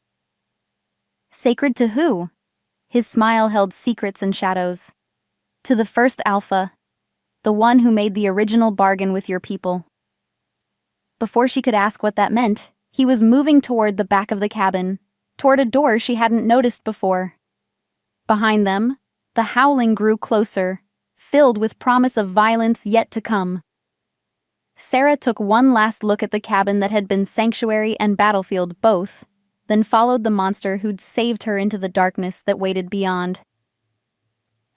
"Sacred to who?" His smile held secrets and shadows. "To the first alpha, the one who made the original bargain with your people." Before she could ask what that meant, he was moving toward the back of the cabin, toward a door she hadn't noticed before. Behind them, the howling grew closer, filled with promise of violence yet to come. Sarah took one last look at the cabin that had been sanctuary and battlefield both, then followed the monster who'd saved her into the darkness that waited beyond.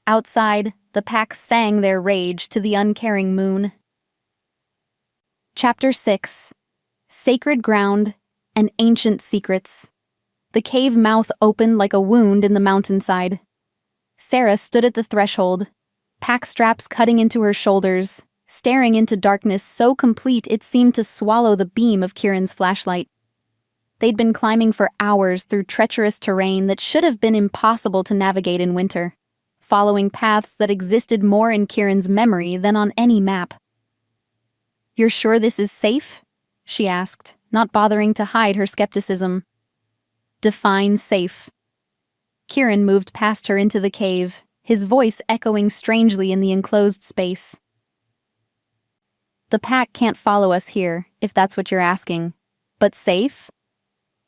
Outside, the pack sang their rage to the uncaring moon. Chapter 6. Sacred Ground and Ancient Secrets. The cave mouth opened like a wound in the mountainside. Sarah stood at the threshold, pack straps cutting into her shoulders, staring into darkness so complete it seemed to swallow the beam of Kieran's flashlight. They'd been climbing for hours through treacherous terrain that should have been impossible to navigate in winter, following paths that existed more in Kieran's memory than on any map. "You're sure this is safe?" she asked, not bothering to hide her skepticism. "Define safe." Kieran moved past her into the cave, his voice echoing strangely in the enclosed space. "The pack can't follow us here, if that's what you're asking. But safe?"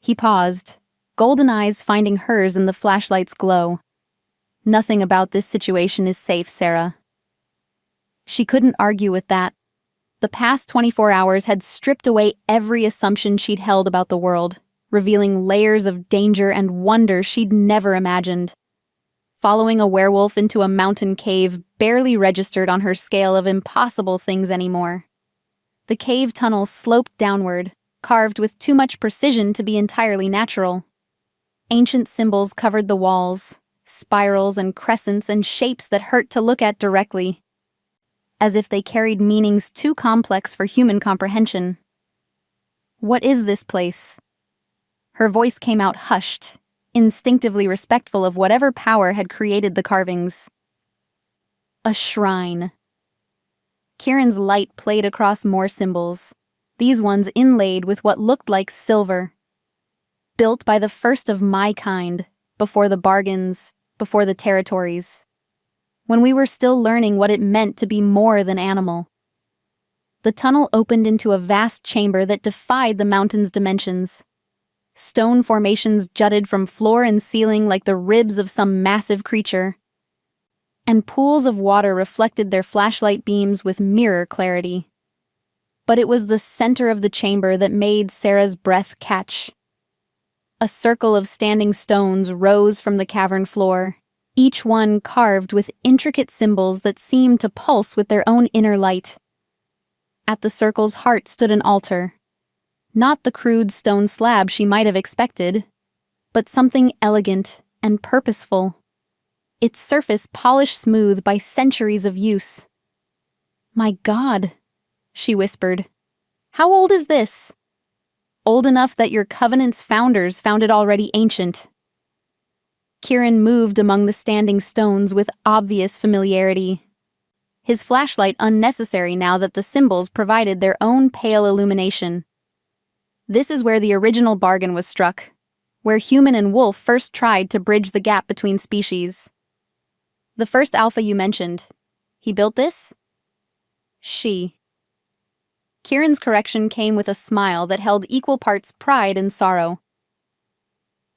He paused, golden eyes finding hers in the flashlight's glow. "Nothing about this situation is safe, Sarah." She couldn't argue with that. The past 24 hours had stripped away every assumption she'd held about the world, revealing layers of danger and wonder she'd never imagined. Following a werewolf into a mountain cave barely registered on her scale of impossible things anymore. The cave tunnel sloped downward, carved with too much precision to be entirely natural. Ancient symbols covered the walls, spirals and crescents and shapes that hurt to look at directly, as if they carried meanings too complex for human comprehension. "What is this place?" Her voice came out hushed, instinctively respectful of whatever power had created the carvings. A shrine. Kieran's light played across more symbols, these ones inlaid with what looked like silver. Built by the first of my kind, before the bargains, before the territories. When we were still learning what it meant to be more than animal. The tunnel opened into a vast chamber that defied the mountain's dimensions. Stone formations jutted from floor and ceiling like the ribs of some massive creature. And pools of water reflected their flashlight beams with mirror clarity. But it was the center of the chamber that made Sarah's breath catch. A circle of standing stones rose from the cavern floor, each one carved with intricate symbols that seemed to pulse with their own inner light. At the circle's heart stood an altar. Not the crude stone slab she might have expected, but something elegant and purposeful. Its surface polished smooth by centuries of use. "My God," she whispered. "How old is this?" "Old enough that your covenant's founders found it already ancient." Kieran moved among the standing stones with obvious familiarity. His flashlight unnecessary now that the symbols provided their own pale illumination. This is where the original bargain was struck, where human and wolf first tried to bridge the gap between species. "The first alpha you mentioned, he built this?" "She." Kieran's correction came with a smile that held equal parts pride and sorrow.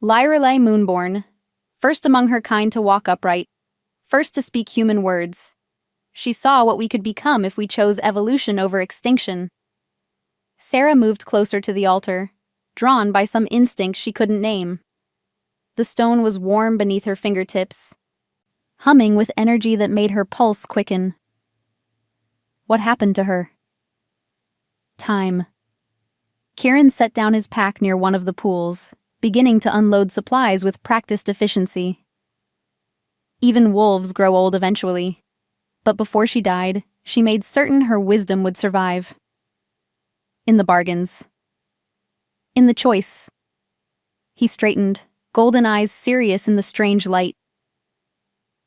Lyrelei Moonborn, first among her kind to walk upright, first to speak human words. She saw what we could become if we chose evolution over extinction. Sarah moved closer to the altar, drawn by some instinct she couldn't name. The stone was warm beneath her fingertips, humming with energy that made her pulse quicken. What happened to her? Time. Kieran set down his pack near one of the pools, beginning to unload supplies with practiced efficiency. Even wolves grow old eventually, but before she died, she made certain her wisdom would survive. In the bargains. In the choice. He straightened, golden eyes serious in the strange light.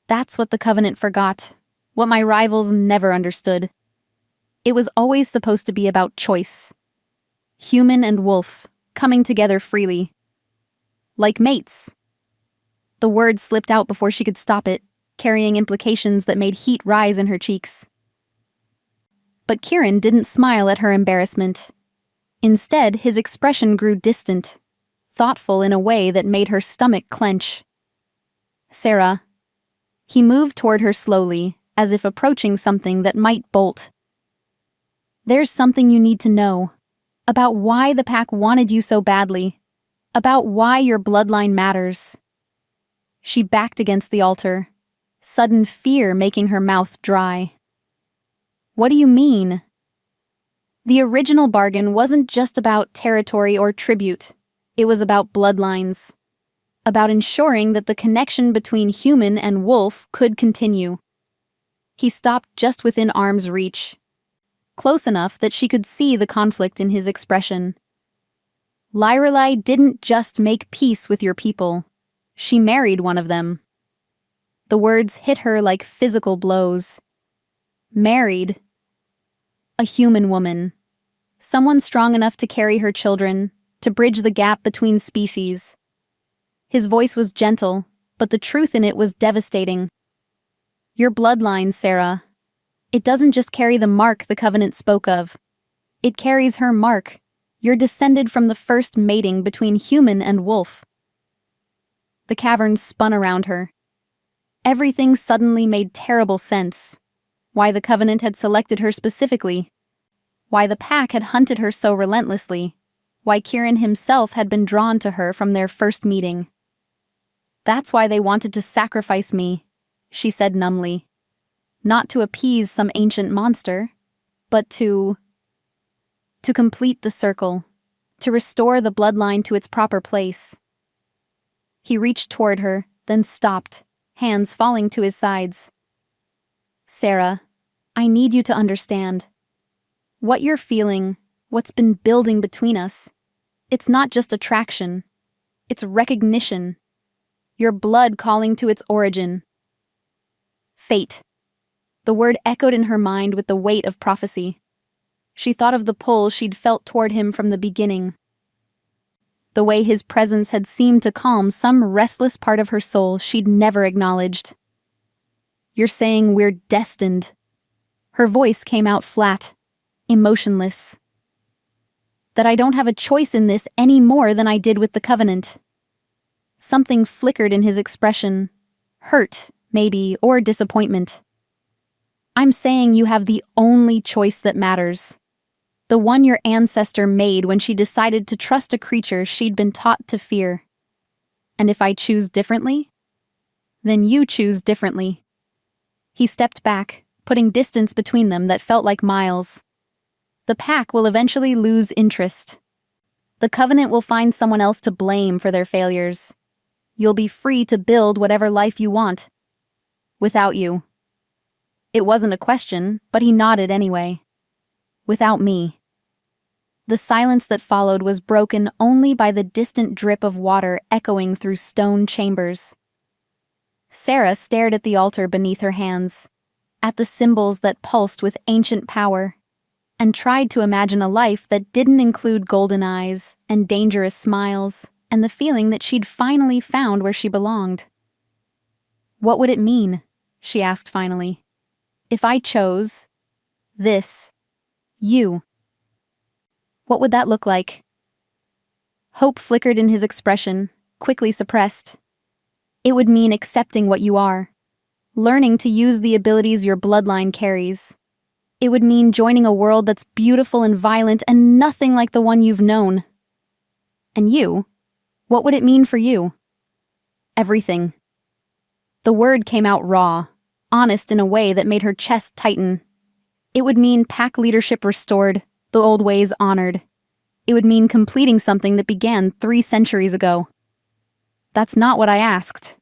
That's what the Covenant forgot, what my rivals never understood. It was always supposed to be about choice. Human and wolf, coming together freely. Like mates. The word slipped out before she could stop it, carrying implications that made heat rise in her cheeks. But Kieran didn't smile at her embarrassment. Instead, his expression grew distant, thoughtful in a way that made her stomach clench. "Sarah." He moved toward her slowly, as if approaching something that might bolt. "There's something you need to know. About why the pack wanted you so badly. About why your bloodline matters." She backed against the altar, sudden fear making her mouth dry. "What do you mean?" The original bargain wasn't just about territory or tribute. It was about bloodlines. About ensuring that the connection between human and wolf could continue. He stopped just within arm's reach, close enough that she could see the conflict in his expression. "Lyrelei didn't just make peace with your people. She married one of them." The words hit her like physical blows. Married. A human woman. Someone strong enough to carry her children, to bridge the gap between species. His voice was gentle, but the truth in it was devastating. "Your bloodline, Sarah. It doesn't just carry the mark the Covenant spoke of. It carries her mark. You're descended from the first mating between human and wolf." The cavern spun around her. Everything suddenly made terrible sense. Why the Covenant had selected her specifically. Why the pack had hunted her so relentlessly. Why Kieran himself had been drawn to her from their first meeting. "That's why they wanted to sacrifice me," she said numbly. "Not to appease some ancient monster, but to complete the circle, to restore the bloodline to its proper place." He reached toward her, then stopped, hands falling to his sides. "Sarah, I need you to understand. What you're feeling, what's been building between us, it's not just attraction. It's recognition. your blood calling to its origin. Fate. The word echoed in her mind with the weight of prophecy. She thought of the pull she'd felt toward him from the beginning. The way his presence had seemed to calm some restless part of her soul she'd never acknowledged. You're saying we're destined. Her voice came out flat, emotionless. That I don't have a choice in this any more than I did with the covenant. Something flickered in his expression. Hurt, maybe, or disappointment. I'm saying you have the only choice that matters. The one your ancestor made when she decided to trust a creature she'd been taught to fear. And if I choose differently, then you choose differently. He stepped back, putting distance between them that felt like miles. The pack will eventually lose interest. The covenant will find someone else to blame for their failures. You'll be free to build whatever life you want. Without you. It wasn't a question, but he nodded anyway. Without me. The silence that followed was broken only by the distant drip of water echoing through stone chambers. Sarah stared at the altar beneath her hands, at the symbols that pulsed with ancient power, and tried to imagine a life that didn't include golden eyes and dangerous smiles and the feeling that she'd finally found where she belonged. What would it mean, she asked finally, if I chose this? You. What would that look like? Hope flickered in his expression, quickly suppressed. It would mean accepting what you are, learning to use the abilities your bloodline carries. It would mean joining a world that's beautiful and violent and nothing like the one you've known. And you? What would it mean for you? Everything. The word came out raw, honest in a way that made her chest tighten. It would mean pack leadership restored, the old ways honored. It would mean completing something that began 3 centuries ago. That's not what I asked.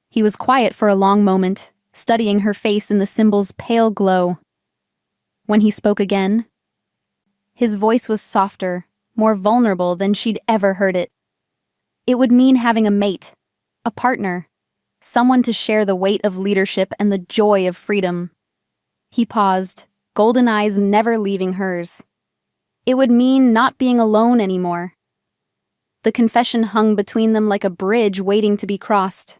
He was quiet for a long moment, studying her face in the symbol's pale glow. When he spoke again, his voice was softer, more vulnerable than she'd ever heard it. It would mean having a mate, a partner, someone to share the weight of leadership and the joy of freedom. He paused, golden eyes never leaving hers. It would mean not being alone anymore. The confession hung between them like a bridge waiting to be crossed.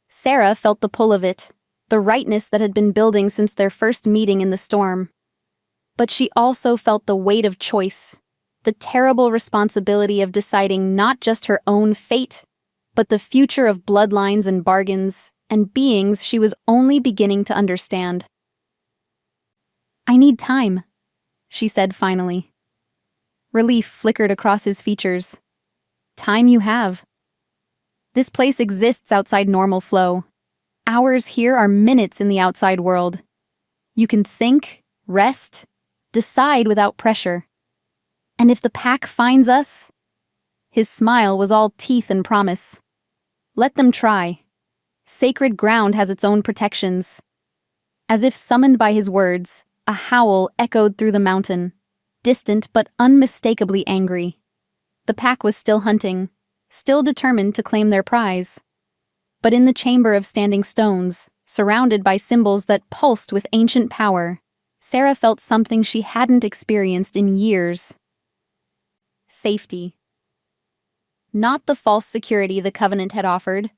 Sarah felt the pull of it, the rightness that had been building since their first meeting in the storm. But she also felt the weight of choice, the terrible responsibility of deciding not just her own fate, but the future of bloodlines and bargains and beings she was only beginning to understand. I need time, she said finally. Relief flickered across his features. Time you have. This place exists outside normal flow. Hours here are minutes in the outside world. You can think, rest, decide without pressure. And if the pack finds us? His smile was all teeth and promise. Let them try. Sacred ground has its own protections. As if summoned by his words, a howl echoed through the mountain, distant but unmistakably angry. The pack was still hunting, still determined to claim their prize. But in the chamber of standing stones, surrounded by symbols that pulsed with ancient power, Sarah felt something she hadn't experienced in years. Safety. Not the false security the covenant had offered,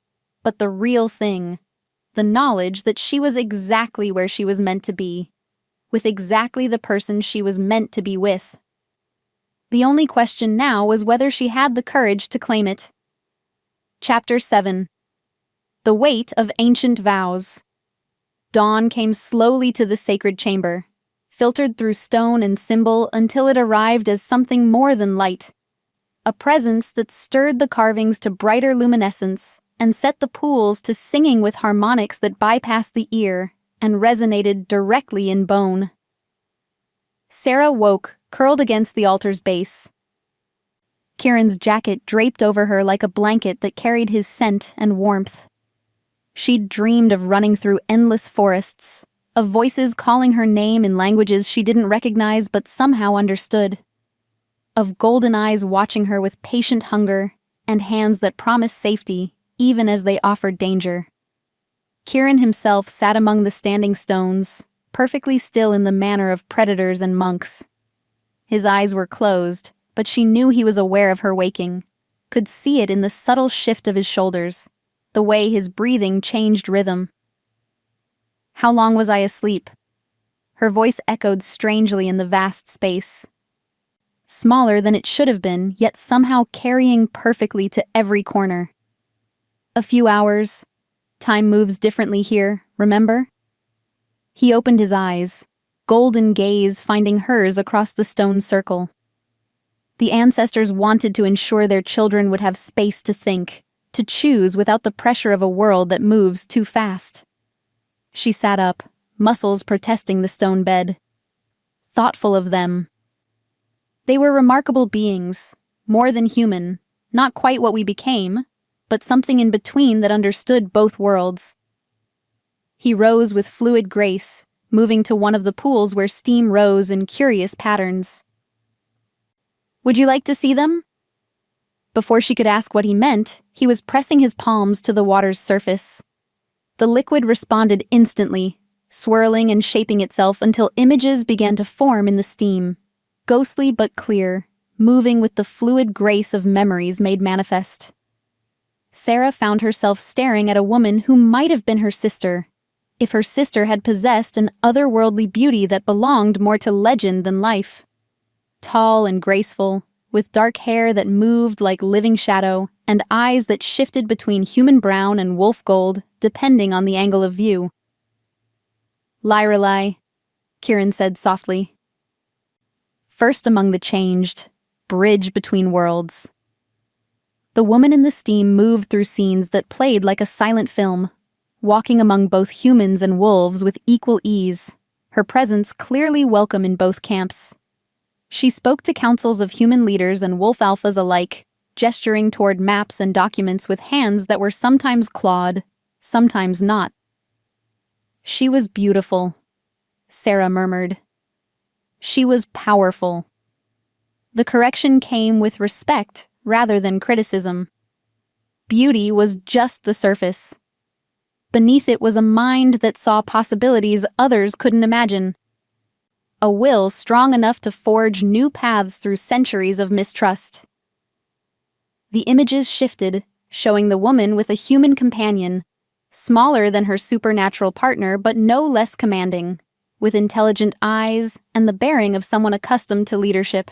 but the real thing, the knowledge that she was exactly where she was meant to be, with exactly the person she was meant to be with. The only question now was whether she had the courage to claim it. Chapter 7. The Weight of Ancient Vows. Dawn came slowly to the sacred chamber, filtered through stone and symbol until it arrived as something more than light. A presence that stirred the carvings to brighter luminescence and set the pools to singing with harmonics that bypassed the ear and resonated directly in bone. Sarah woke, curled against the altar's base. Kieran's jacket draped over her like a blanket that carried his scent and warmth. She'd dreamed of running through endless forests, of voices calling her name in languages she didn't recognize but somehow understood, of golden eyes watching her with patient hunger and hands that promised safety, even as they offered danger. Kieran himself sat among the standing stones, perfectly still in the manner of predators and monks. His eyes were closed, but she knew he was aware of her waking, could see it in the subtle shift of his shoulders, the way his breathing changed rhythm. "How long was I asleep?" Her voice echoed strangely in the vast space. Smaller than it should have been, yet somehow carrying perfectly to every corner. "A few hours. Time moves differently here, remember?" He opened his eyes, golden gaze finding hers across the stone circle. The ancestors wanted to ensure their children would have space to think, to choose without the pressure of a world that moves too fast. She sat up, muscles protesting the stone bed. Thoughtful of them. They were remarkable beings, more than human, not quite what we became, but something in between that understood both worlds. He rose with fluid grace, moving to one of the pools where steam rose in curious patterns. "Would you like to see them?" Before she could ask what he meant, he was pressing his palms to the water's surface. The liquid responded instantly, swirling and shaping itself until images began to form in the steam, ghostly but clear, moving with the fluid grace of memories made manifest. Sarah found herself staring at a woman who might have been her sister, if her sister had possessed an otherworldly beauty that belonged more to legend than life. Tall and graceful, with dark hair that moved like living shadow, and eyes that shifted between human brown and wolf gold, depending on the angle of view. "Lyrelei," Kieran said softly. "First among the changed, bridge between worlds." The woman in the steam moved through scenes that played like a silent film, walking among both humans and wolves with equal ease, her presence clearly welcome in both camps. She spoke to councils of human leaders and wolf alphas alike, gesturing toward maps and documents with hands that were sometimes clawed, sometimes not. "She was beautiful," Sarah murmured. "She was powerful." The correction came with respect rather than criticism. Beauty was just the surface. Beneath it was a mind that saw possibilities others couldn't imagine. A will strong enough to forge new paths through centuries of mistrust. The images shifted, showing the woman with a human companion, smaller than her supernatural partner but no less commanding, with intelligent eyes and the bearing of someone accustomed to leadership.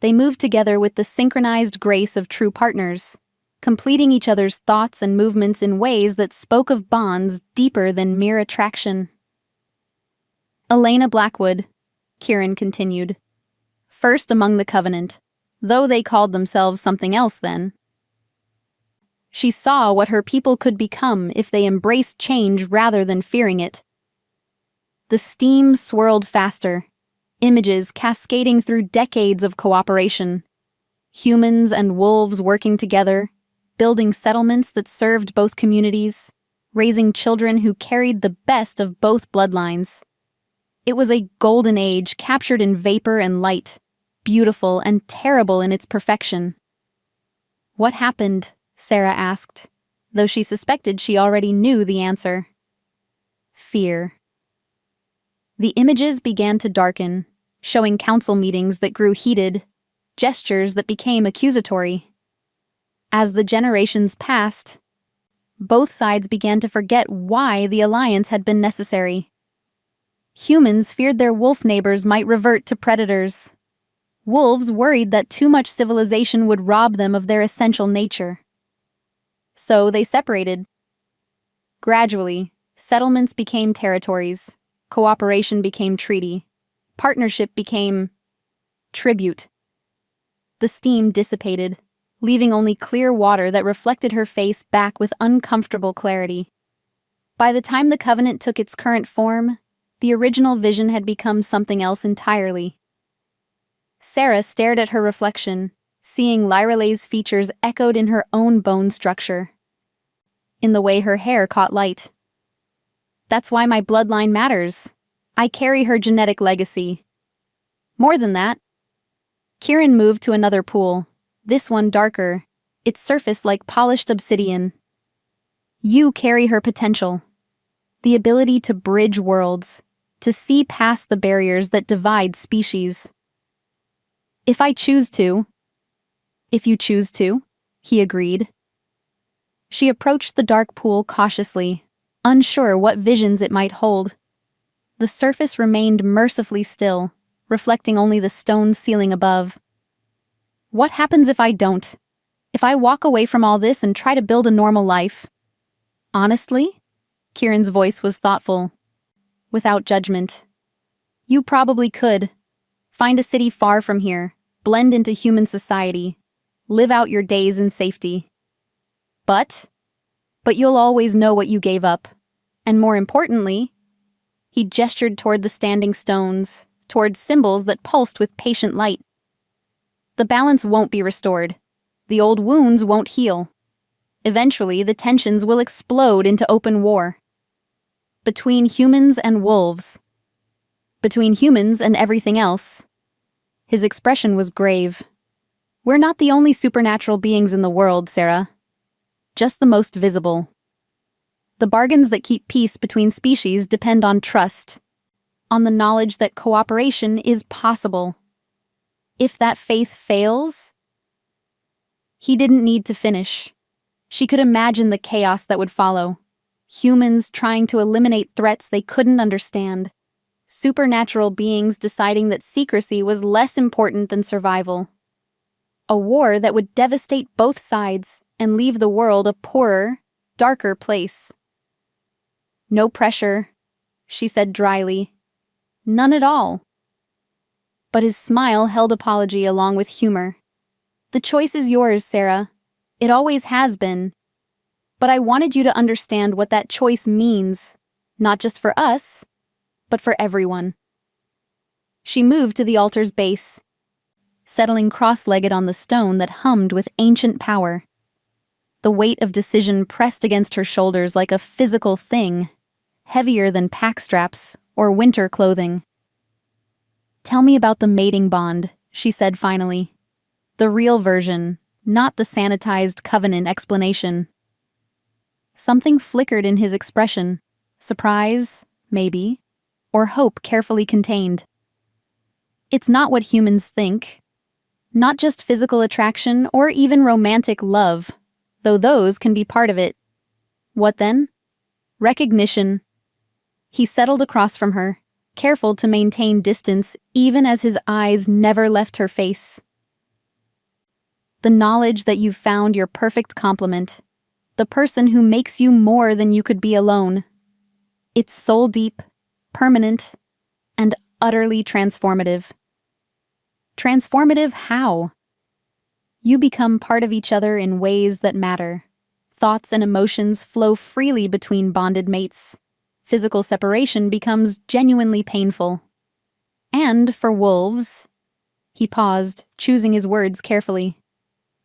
They moved together with the synchronized grace of true partners, completing each other's thoughts and movements in ways that spoke of bonds deeper than mere attraction. "Elena Blackwood," Kieran continued. "First among the Covenant, though they called themselves something else then. She saw what her people could become if they embraced change rather than fearing it." The steam swirled faster, images cascading through decades of cooperation. Humans and wolves working together, building settlements that served both communities, raising children who carried the best of both bloodlines. It was a golden age captured in vapor and light, beautiful and terrible in its perfection. "What happened?" Sarah asked, though she suspected she already knew the answer. Fear. The images began to darken, showing council meetings that grew heated, gestures that became accusatory. As the generations passed, both sides began to forget why the alliance had been necessary. Humans feared their wolf neighbors might revert to predators. Wolves worried that too much civilization would rob them of their essential nature. So they separated. Gradually, settlements became territories, cooperation became treaty, partnership became tribute. The steam dissipated, leaving only clear water that reflected her face back with uncomfortable clarity. By the time the Covenant took its current form, the original vision had become something else entirely. Sarah stared at her reflection, seeing Lyrelei's features echoed in her own bone structure, in the way her hair caught light. "That's why my bloodline matters. I carry her genetic legacy. More than that." Kieran moved to another pool, this one darker, its surface like polished obsidian. You carry her potential, the ability to bridge worlds, to see past the barriers that divide species. If you choose to, he agreed. She approached the dark pool cautiously, unsure what visions it might hold. The surface remained mercifully still, reflecting only the stone ceiling above. What happens if I don't? If I walk away from all this and try to build a normal life? Honestly? Kieran's voice was thoughtful, without judgment. You probably could. Find a city far from here, blend into human society, live out your days in safety. But you'll always know what you gave up. And more importantly, he gestured toward the standing stones, toward symbols that pulsed with patient light. The balance won't be restored. The old wounds won't heal. Eventually, the tensions will explode into open war. Between humans and wolves. Between humans and everything else. His expression was grave. We're not the only supernatural beings in the world, Sarah. Just the most visible. The bargains that keep peace between species depend on trust, on the knowledge that cooperation is possible. If that faith fails... He didn't need to finish. She could imagine the chaos that would follow. Humans trying to eliminate threats they couldn't understand. Supernatural beings deciding that secrecy was less important than survival. A war that would devastate both sides and leave the world a poorer, darker place. No pressure, she said dryly. None at all. But his smile held apology along with humor. The choice is yours, Sarah. It always has been. But I wanted you to understand what that choice means, not just for us, but for everyone. She moved to the altar's base, settling cross-legged on the stone that hummed with ancient power. The weight of decision pressed against her shoulders like a physical thing, heavier than pack straps or winter clothing. Tell me about the mating bond, she said finally. The real version, not the sanitized covenant explanation. Something flickered in his expression. Surprise, maybe, or hope carefully contained. It's not what humans think. Not just physical attraction or even romantic love, though those can be part of it. What then? Recognition. He settled across from her, careful to maintain distance even as his eyes never left her face. The knowledge that you've found your perfect complement, the person who makes you more than you could be alone. It's soul-deep, permanent, and utterly transformative. Transformative how? You become part of each other in ways that matter. Thoughts and emotions flow freely between bonded mates. Physical separation becomes genuinely painful. And for wolves... He paused, choosing his words carefully.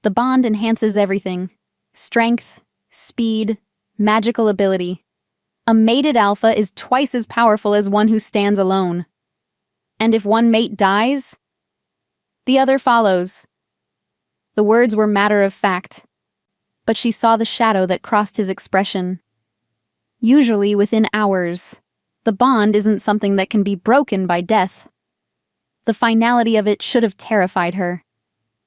The bond enhances everything. Strength, speed, magical ability. A mated alpha is twice as powerful as one who stands alone. And if one mate dies, the other follows. The words were matter of fact, but she saw the shadow that crossed his expression. Usually within hours, the bond isn't something that can be broken by death. The finality of it should have terrified her.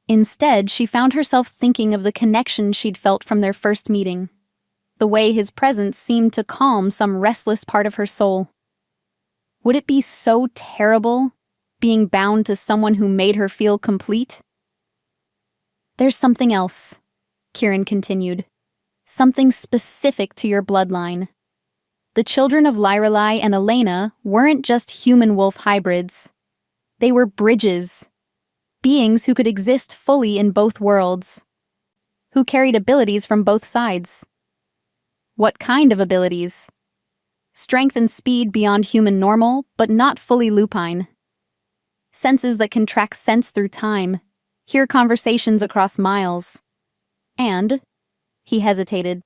Instead, she found herself thinking of the connection she'd felt from their first meeting. The way his presence seemed to calm some restless part of her soul. Would it be so terrible, being bound to someone who made her feel complete? There's something else, Kieran continued. Something specific to your bloodline. The children of Lyrelai and Elena weren't just human-wolf hybrids. They were bridges. Beings who could exist fully in both worlds. Who carried abilities from both sides. What kind of abilities? Strength and speed beyond human normal, but not fully lupine. Senses that can track sense through time, hear conversations across miles. And, he hesitated,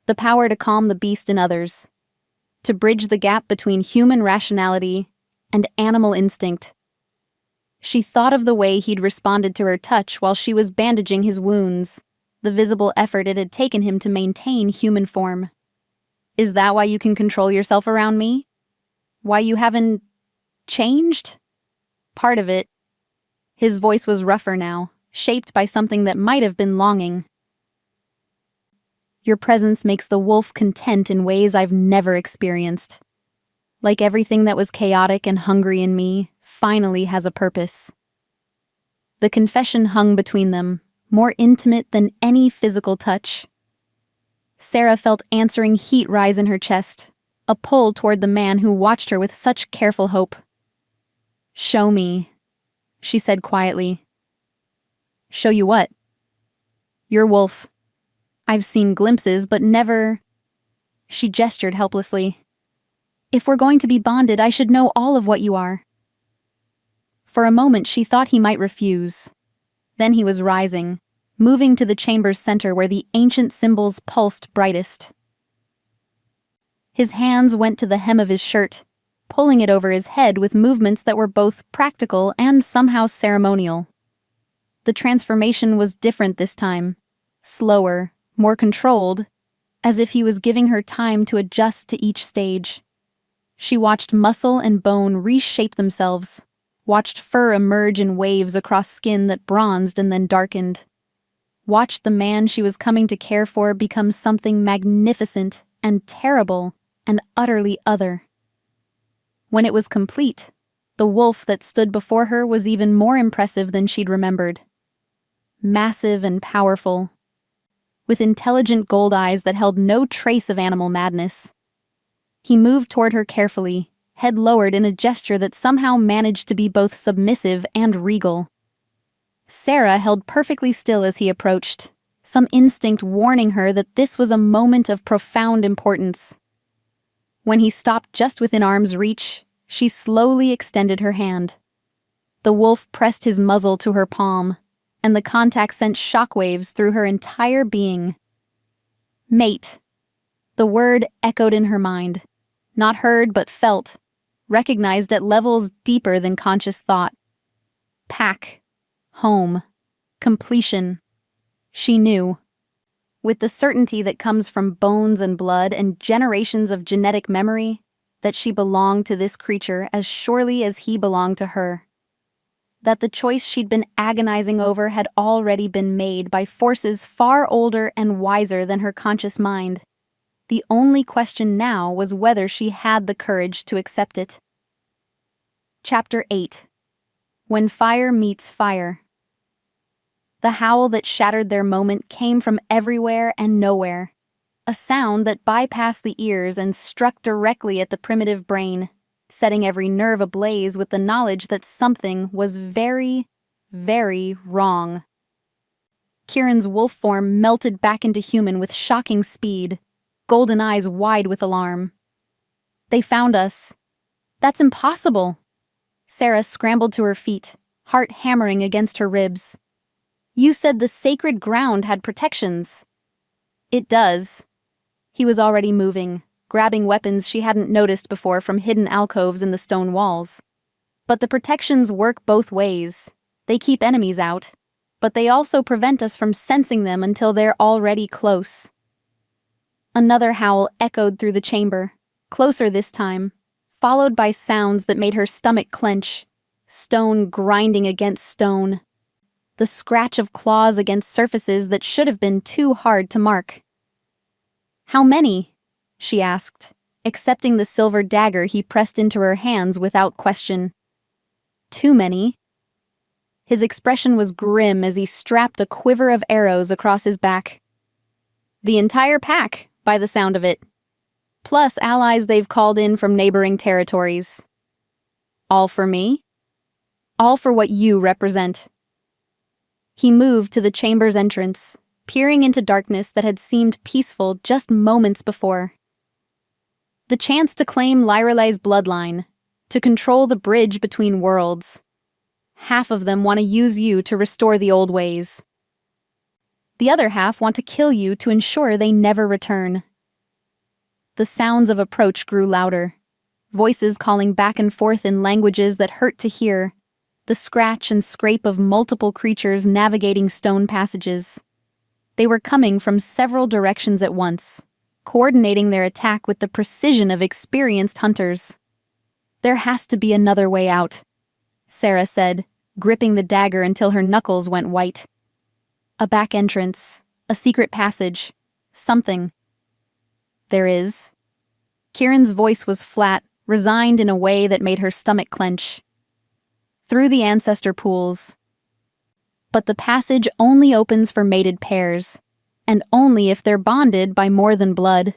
the power to calm the beast in others. To bridge the gap between human rationality and animal instinct. She thought of the way he'd responded to her touch while she was bandaging his wounds, the visible effort it had taken him to maintain human form. "Is that why you can control yourself around me? Why you haven't changed?" "Part of it." His voice was rougher now, shaped by something that might have been longing. "Your presence makes the wolf content in ways I've never experienced. Like everything that was chaotic and hungry in me finally has a purpose." The confession hung between them, more intimate than any physical touch. Sarah felt answering heat rise in her chest, a pull toward the man who watched her with such careful hope. "Show me," she said quietly. "Show you what?" "Your wolf. I've seen glimpses, but never—" She gestured helplessly. "If we're going to be bonded, I should know all of what you are." For a moment she thought he might refuse. Then he was rising, moving to the chamber's center where the ancient symbols pulsed brightest. His hands went to the hem of his shirt, pulling it over his head with movements that were both practical and somehow ceremonial. The transformation was different this time, slower, more controlled, as if he was giving her time to adjust to each stage. She watched muscle and bone reshape themselves, watched fur emerge in waves across skin that bronzed and then darkened, watched the man she was coming to care for become something magnificent and terrible and utterly other. When it was complete, the wolf that stood before her was even more impressive than she'd remembered. Massive and powerful, with intelligent gold eyes that held no trace of animal madness. He moved toward her carefully, head lowered in a gesture that somehow managed to be both submissive and regal. Sarah held perfectly still as he approached, some instinct warning her that this was a moment of profound importance. When he stopped just within arm's reach, she slowly extended her hand. The wolf pressed his muzzle to her palm, and the contact sent shockwaves through her entire being. Mate. The word echoed in her mind, not heard but felt, recognized at levels deeper than conscious thought. Pack. Home. Completion. She knew. With the certainty that comes from bones and blood and generations of genetic memory, that she belonged to this creature as surely as he belonged to her. That the choice she'd been agonizing over had already been made by forces far older and wiser than her conscious mind. The only question now was whether she had the courage to accept it. Chapter 8. When Fire Meets Fire. The howl that shattered their moment came from everywhere and nowhere, a sound that bypassed the ears and struck directly at the primitive brain, setting every nerve ablaze with the knowledge that something was very, very wrong. Kieran's wolf form melted back into human with shocking speed, golden eyes wide with alarm. "They found us." "That's impossible." Sarah scrambled to her feet, heart hammering against her ribs. "You said the sacred ground had protections." "It does." He was already moving, grabbing weapons she hadn't noticed before from hidden alcoves in the stone walls. "But the protections work both ways. They keep enemies out, but they also prevent us from sensing them until they're already close." Another howl echoed through the chamber, closer this time, followed by sounds that made her stomach clench, stone grinding against stone, the scratch of claws against surfaces that should have been too hard to mark. "How many?" she asked, accepting the silver dagger he pressed into her hands without question. "Too many." His expression was grim as he strapped a quiver of arrows across his back. "The entire pack, by the sound of it. Plus allies they've called in from neighboring territories." "All for me?" "All for what you represent." He moved to the chamber's entrance, peering into darkness that had seemed peaceful just moments before. The chance to claim Lyrelai's bloodline, to control the bridge between worlds. Half of them want to use you to restore the old ways. The other half want to kill you to ensure they never return. The sounds of approach grew louder, voices calling back and forth in languages that hurt to hear, the scratch and scrape of multiple creatures navigating stone passages. They were coming from several directions at once, coordinating their attack with the precision of experienced hunters. "There has to be another way out," Sarah said, gripping the dagger until her knuckles went white. "A back entrance, a secret passage, something." "There is." Kieran's voice was flat, resigned in a way that made her stomach clench. "Through the ancestor pools. But the passage only opens for mated pairs, and only if they're bonded by more than blood."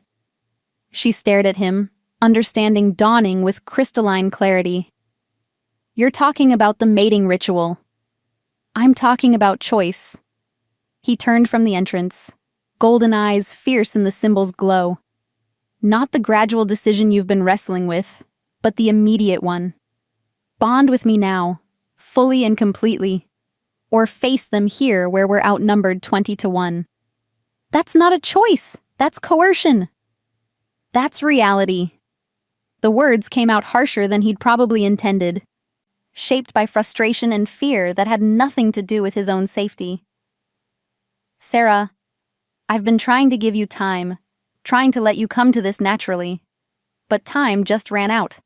She stared at him, understanding dawning with crystalline clarity. "You're talking about the mating ritual. I'm talking about choice." He turned from the entrance, golden eyes fierce in the symbol's glow. "Not the gradual decision you've been wrestling with, but the immediate one. Bond with me now, fully and completely, or face them here where we're outnumbered 20-1. "That's not a choice, that's coercion." "That's reality." The words came out harsher than he'd probably intended, shaped by frustration and fear that had nothing to do with his own safety. "Sarah, I've been trying to give you time, trying to let you come to this naturally. But time just ran out."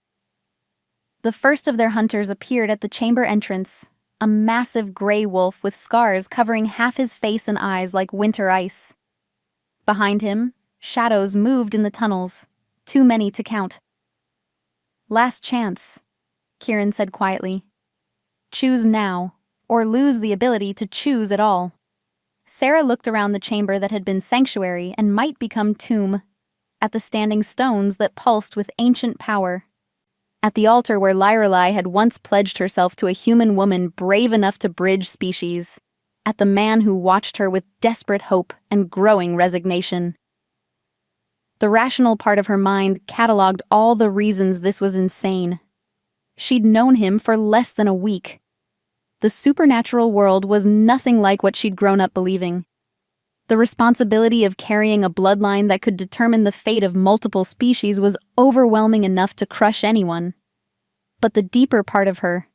The first of their hunters appeared at the chamber entrance, a massive gray wolf with scars covering half his face and eyes like winter ice. Behind him, shadows moved in the tunnels, too many to count. "Last chance," Kieran said quietly. "Choose now, or lose the ability to choose at all." Sarah looked around the chamber that had been sanctuary and might become tomb, at the standing stones that pulsed with ancient power, at the altar where Lyrelai had once pledged herself to a human woman brave enough to bridge species, at the man who watched her with desperate hope and growing resignation. The rational part of her mind cataloged all the reasons this was insane. She'd known him for less than a week. The supernatural world was nothing like what she'd grown up believing. The responsibility of carrying a bloodline that could determine the fate of multiple species was overwhelming enough to crush anyone. But the deeper part of her,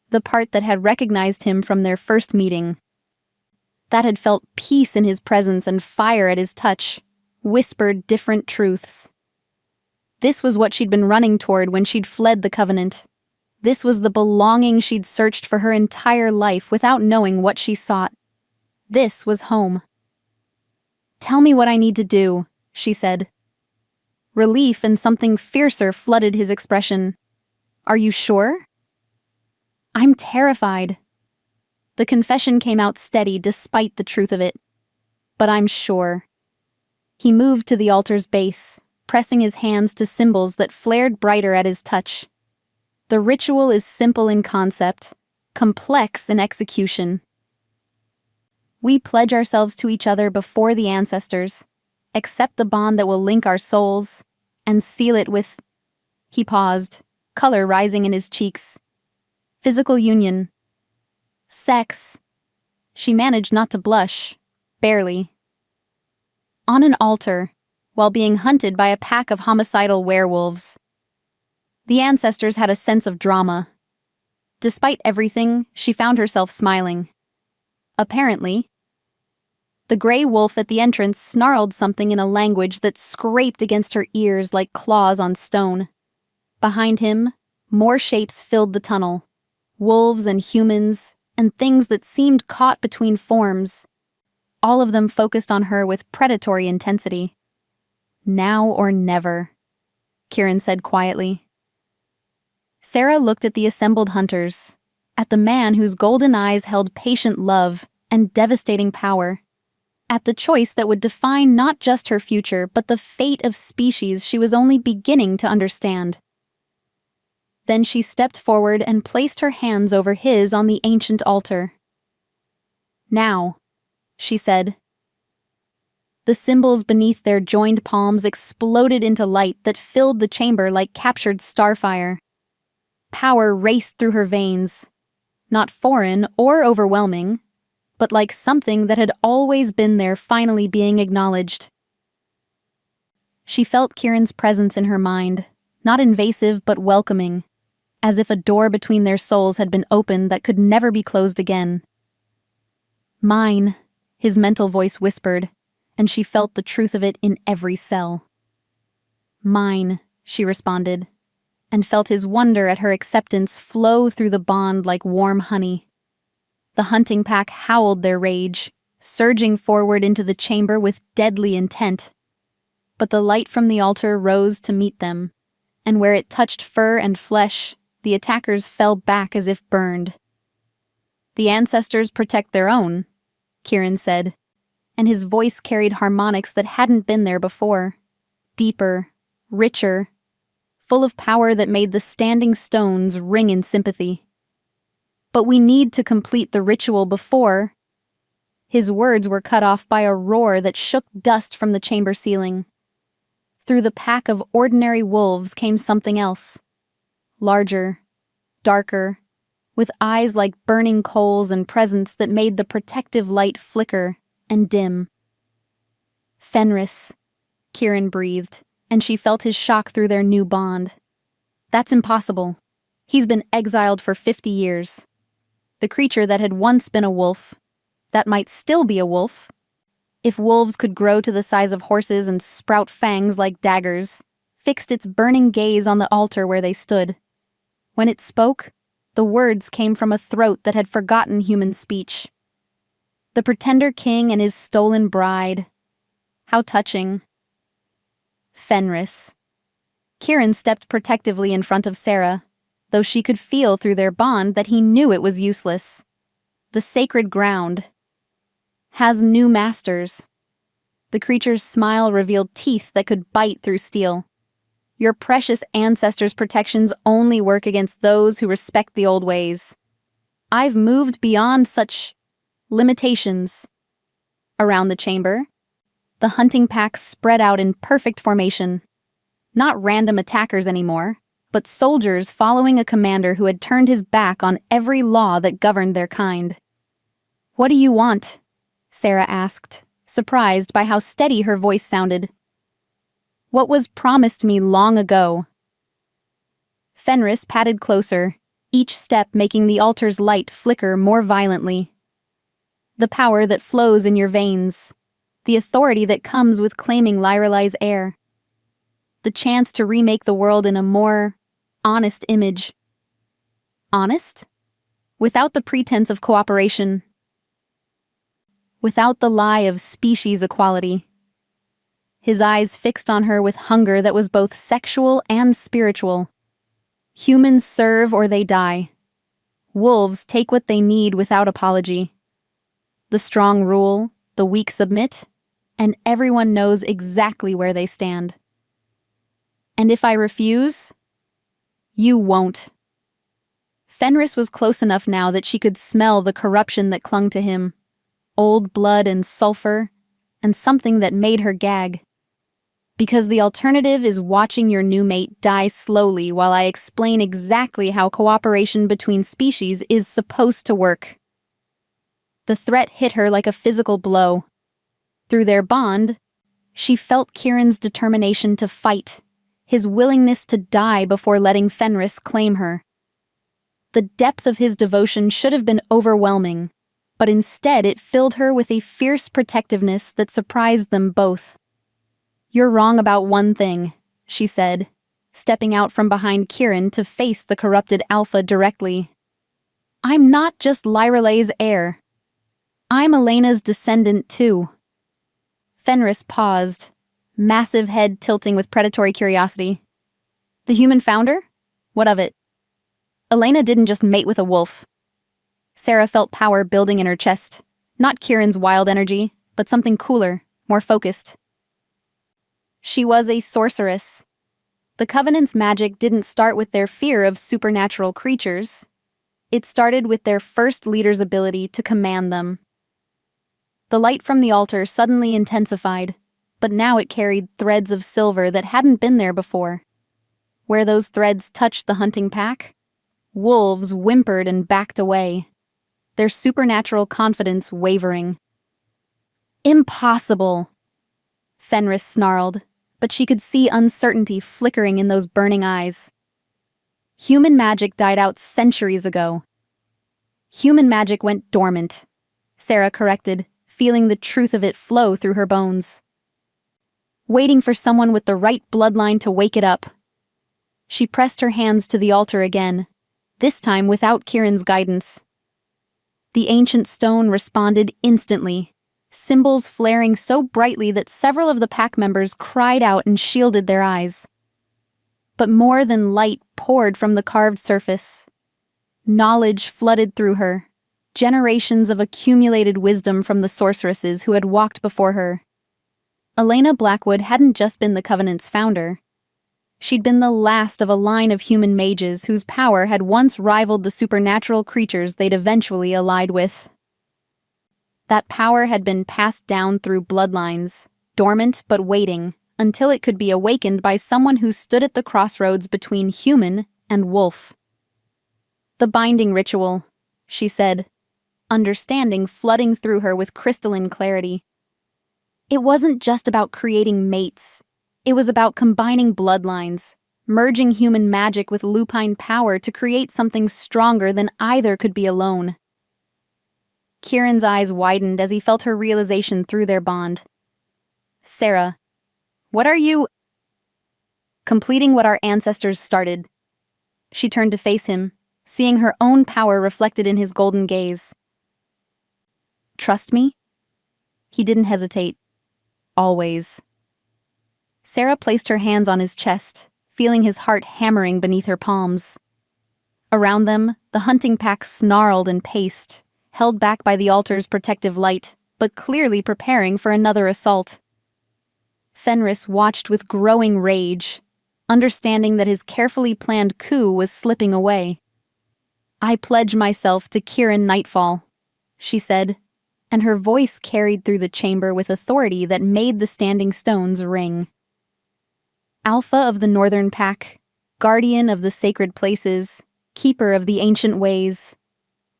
the part that had recognized him from their first meeting, that had felt peace in his presence and fire at his touch, whispered different truths. This was what she'd been running toward when she'd fled the Covenant. This was the belonging she'd searched for her entire life without knowing what she sought. This was home. "Tell me what I need to do," she said. Relief and something fiercer flooded his expression. "Are you sure?" "I'm terrified." The confession came out steady despite the truth of it. "But I'm sure." He moved to the altar's base, pressing his hands to symbols that flared brighter at his touch. The ritual is simple in concept, complex in execution. We pledge ourselves to each other before the ancestors, accept the bond that will link our souls, and seal it with... He paused, color rising in his cheeks. "Physical union. Sex." She managed not to blush, barely. "On an altar, while being hunted by a pack of homicidal werewolves." The ancestors had a sense of drama. Despite everything, she found herself smiling. Apparently. The gray wolf at the entrance snarled something in a language that scraped against her ears like claws on stone. Behind him, more shapes filled the tunnel. Wolves and humans, and things that seemed caught between forms. All of them focused on her with predatory intensity. "Now or never," Kieran said quietly. Sarah looked at the assembled hunters, at the man whose golden eyes held patient love and devastating power, at the choice that would define not just her future but the fate of species she was only beginning to understand. Then she stepped forward and placed her hands over his on the ancient altar. "Now," she said. The symbols beneath their joined palms exploded into light that filled the chamber like captured starfire. Power raced through her veins, not foreign or overwhelming, but like something that had always been there finally being acknowledged. She felt Kieran's presence in her mind, not invasive but welcoming, as if a door between their souls had been opened that could never be closed again. "Mine," his mental voice whispered, and she felt the truth of it in every cell. Mine, she responded, and felt his wonder at her acceptance flow through the bond like warm honey. The hunting pack howled their rage, surging forward into the chamber with deadly intent. But the light from the altar rose to meet them, and where it touched fur and flesh, the attackers fell back as if burned. "The ancestors protect their own," Kieran said, and his voice carried harmonics that hadn't been there before. Deeper, richer, full of power that made the standing stones ring in sympathy. "But we need to complete the ritual before—" His words were cut off by a roar that shook dust from the chamber ceiling. Through the pack of ordinary wolves came something else. Larger, darker, with eyes like burning coals and presence that made the protective light flicker and dim. "Fenris," Kieran breathed, and she felt his shock through their new bond. "That's impossible. He's been exiled for 50 years. The creature that had once been a wolf, that might still be a wolf. If wolves could grow to the size of horses and sprout fangs like daggers, fixed its burning gaze on the altar where they stood. When it spoke, the words came from a throat that had forgotten human speech. The pretender king and his stolen bride. How touching. Fenris. Kieran stepped protectively in front of Sarah, though she could feel through their bond that he knew it was useless. The sacred ground has new masters. The creature's smile revealed teeth that could bite through steel. Your precious ancestors' protections only work against those who respect the old ways. I've moved beyond such limitations. Around the chamber, the hunting pack spread out in perfect formation. Not random attackers anymore, but soldiers following a commander who had turned his back on every law that governed their kind. "What do you want?" Sarah asked, surprised by how steady her voice sounded. "What was promised me long ago." Fenris padded closer, each step making the altar's light flicker more violently. "The power that flows in your veins. The authority that comes with claiming Lyrelai's heir. The chance to remake the world in a more honest image." Honest? Without the pretense of cooperation. Without the lie of species equality. His eyes fixed on her with hunger that was both sexual and spiritual. Humans serve or they die. Wolves take what they need without apology. The strong rule, the weak submit, and everyone knows exactly where they stand. "And if I refuse, you won't." Fenris was close enough now that she could smell the corruption that clung to him. Old blood and sulfur, and something that made her gag. "Because the alternative is watching your new mate die slowly while I explain exactly how cooperation between species is supposed to work." The threat hit her like a physical blow. Through their bond, she felt Kieran's determination to fight, his willingness to die before letting Fenris claim her. The depth of his devotion should have been overwhelming, but instead it filled her with a fierce protectiveness that surprised them both. "You're wrong about one thing," she said, stepping out from behind Kieran to face the corrupted alpha directly. "I'm not just Lyrelai's heir. I'm Elena's descendant too." Fenris paused, massive head tilting with predatory curiosity. "The human founder? What of it?" "Elena didn't just mate with a wolf." Sarah felt power building in her chest. Not Kieran's wild energy, but something cooler, more focused. She was a sorceress. The Covenant's magic didn't start with their fear of supernatural creatures. It started with their first leader's ability to command them. The light from the altar suddenly intensified, but now it carried threads of silver that hadn't been there before. Where those threads touched the hunting pack, wolves whimpered and backed away, their supernatural confidence wavering. "Impossible!" Fenris snarled, but she could see uncertainty flickering in those burning eyes. "Human magic died out centuries ago." "Human magic went dormant," Sarah corrected, feeling the truth of it flow through her bones. Waiting for someone with the right bloodline to wake it up. She pressed her hands to the altar again, this time without Kieran's guidance. The ancient stone responded instantly, symbols flaring so brightly that several of the pack members cried out and shielded their eyes. But more than light poured from the carved surface. Knowledge flooded through her, generations of accumulated wisdom from the sorceresses who had walked before her. Elena Blackwood hadn't just been the Covenant's founder. She'd been the last of a line of human mages whose power had once rivaled the supernatural creatures they'd eventually allied with. That power had been passed down through bloodlines, dormant but waiting, until it could be awakened by someone who stood at the crossroads between human and wolf. "The binding ritual," she said, understanding flooding through her with crystalline clarity. It wasn't just about creating mates. It was about combining bloodlines, merging human magic with lupine power to create something stronger than either could be alone. Kieran's eyes widened as he felt her realization through their bond. "Sarah, what are you—" "Completing what our ancestors started." She turned to face him, seeing her own power reflected in his golden gaze. "Trust me?" He didn't hesitate. "Always." Sarah placed her hands on his chest, feeling his heart hammering beneath her palms. Around them, the hunting pack snarled and paced, held back by the altar's protective light, but clearly preparing for another assault. Fenris watched with growing rage, understanding that his carefully planned coup was slipping away. "I pledge myself to Kieran Nightfall," she said, and her voice carried through the chamber with authority that made the standing stones ring. "Alpha of the Northern Pack, guardian of the sacred places, keeper of the ancient ways,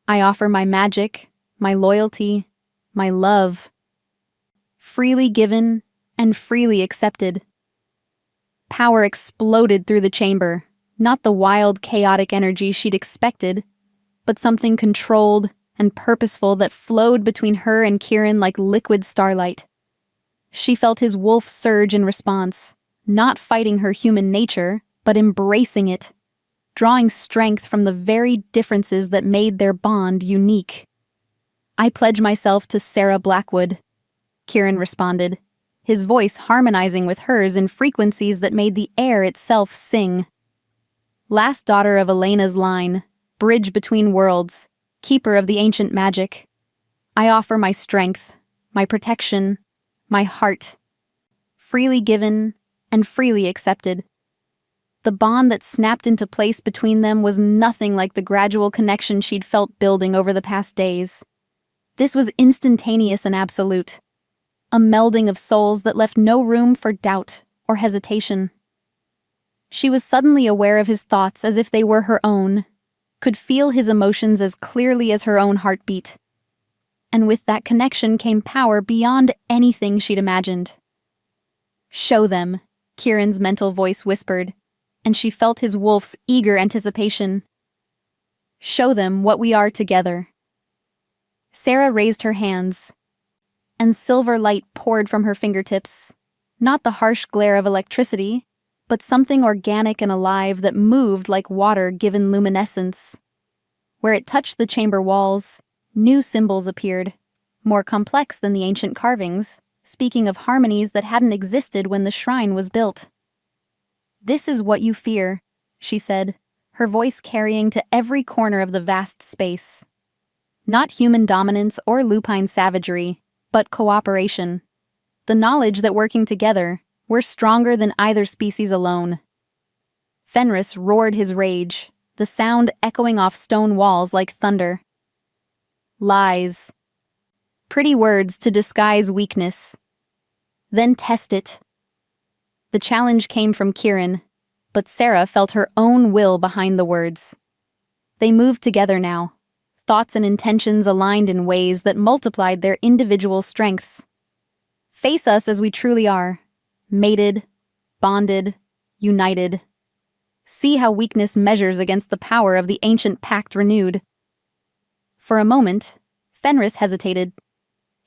I offer my magic, my loyalty, my love, freely given and freely accepted." Power exploded through the chamber, not the wild, chaotic energy she'd expected, but something controlled and purposeful that flowed between her and Kieran like liquid starlight. She felt his wolf surge in response, not fighting her human nature, but embracing it, drawing strength from the very differences that made their bond unique. "I pledge myself to Sarah Blackwood," Kieran responded, his voice harmonizing with hers in frequencies that made the air itself sing. "Last daughter of Elena's line, bridge between worlds, keeper of the ancient magic. I offer my strength, my protection, my heart, freely given and freely accepted." The bond that snapped into place between them was nothing like the gradual connection she'd felt building over the past days. This was instantaneous and absolute, a melding of souls that left no room for doubt or hesitation. She was suddenly aware of his thoughts as if they were her own, could feel his emotions as clearly as her own heartbeat. And with that connection came power beyond anything she'd imagined. "Show them," Kieran's mental voice whispered, and she felt his wolf's eager anticipation. "Show them what we are together." Sarah raised her hands, and silver light poured from her fingertips, not the harsh glare of electricity, but something organic and alive that moved like water given luminescence. Where it touched the chamber walls, new symbols appeared, more complex than the ancient carvings, speaking of harmonies that hadn't existed when the shrine was built. "This is what you fear," she said, her voice carrying to every corner of the vast space. Not human dominance or lupine savagery, but cooperation. The knowledge that working together, we're stronger than either species alone. Fenris roared his rage, the sound echoing off stone walls like thunder. "Lies. Pretty words to disguise weakness. Then test it." The challenge came from Kieran, but Sarah felt her own will behind the words. They moved together now, thoughts and intentions aligned in ways that multiplied their individual strengths. "Face us as we truly are, mated, bonded, united. See how weakness measures against the power of the ancient pact renewed." For a moment, Fenris hesitated.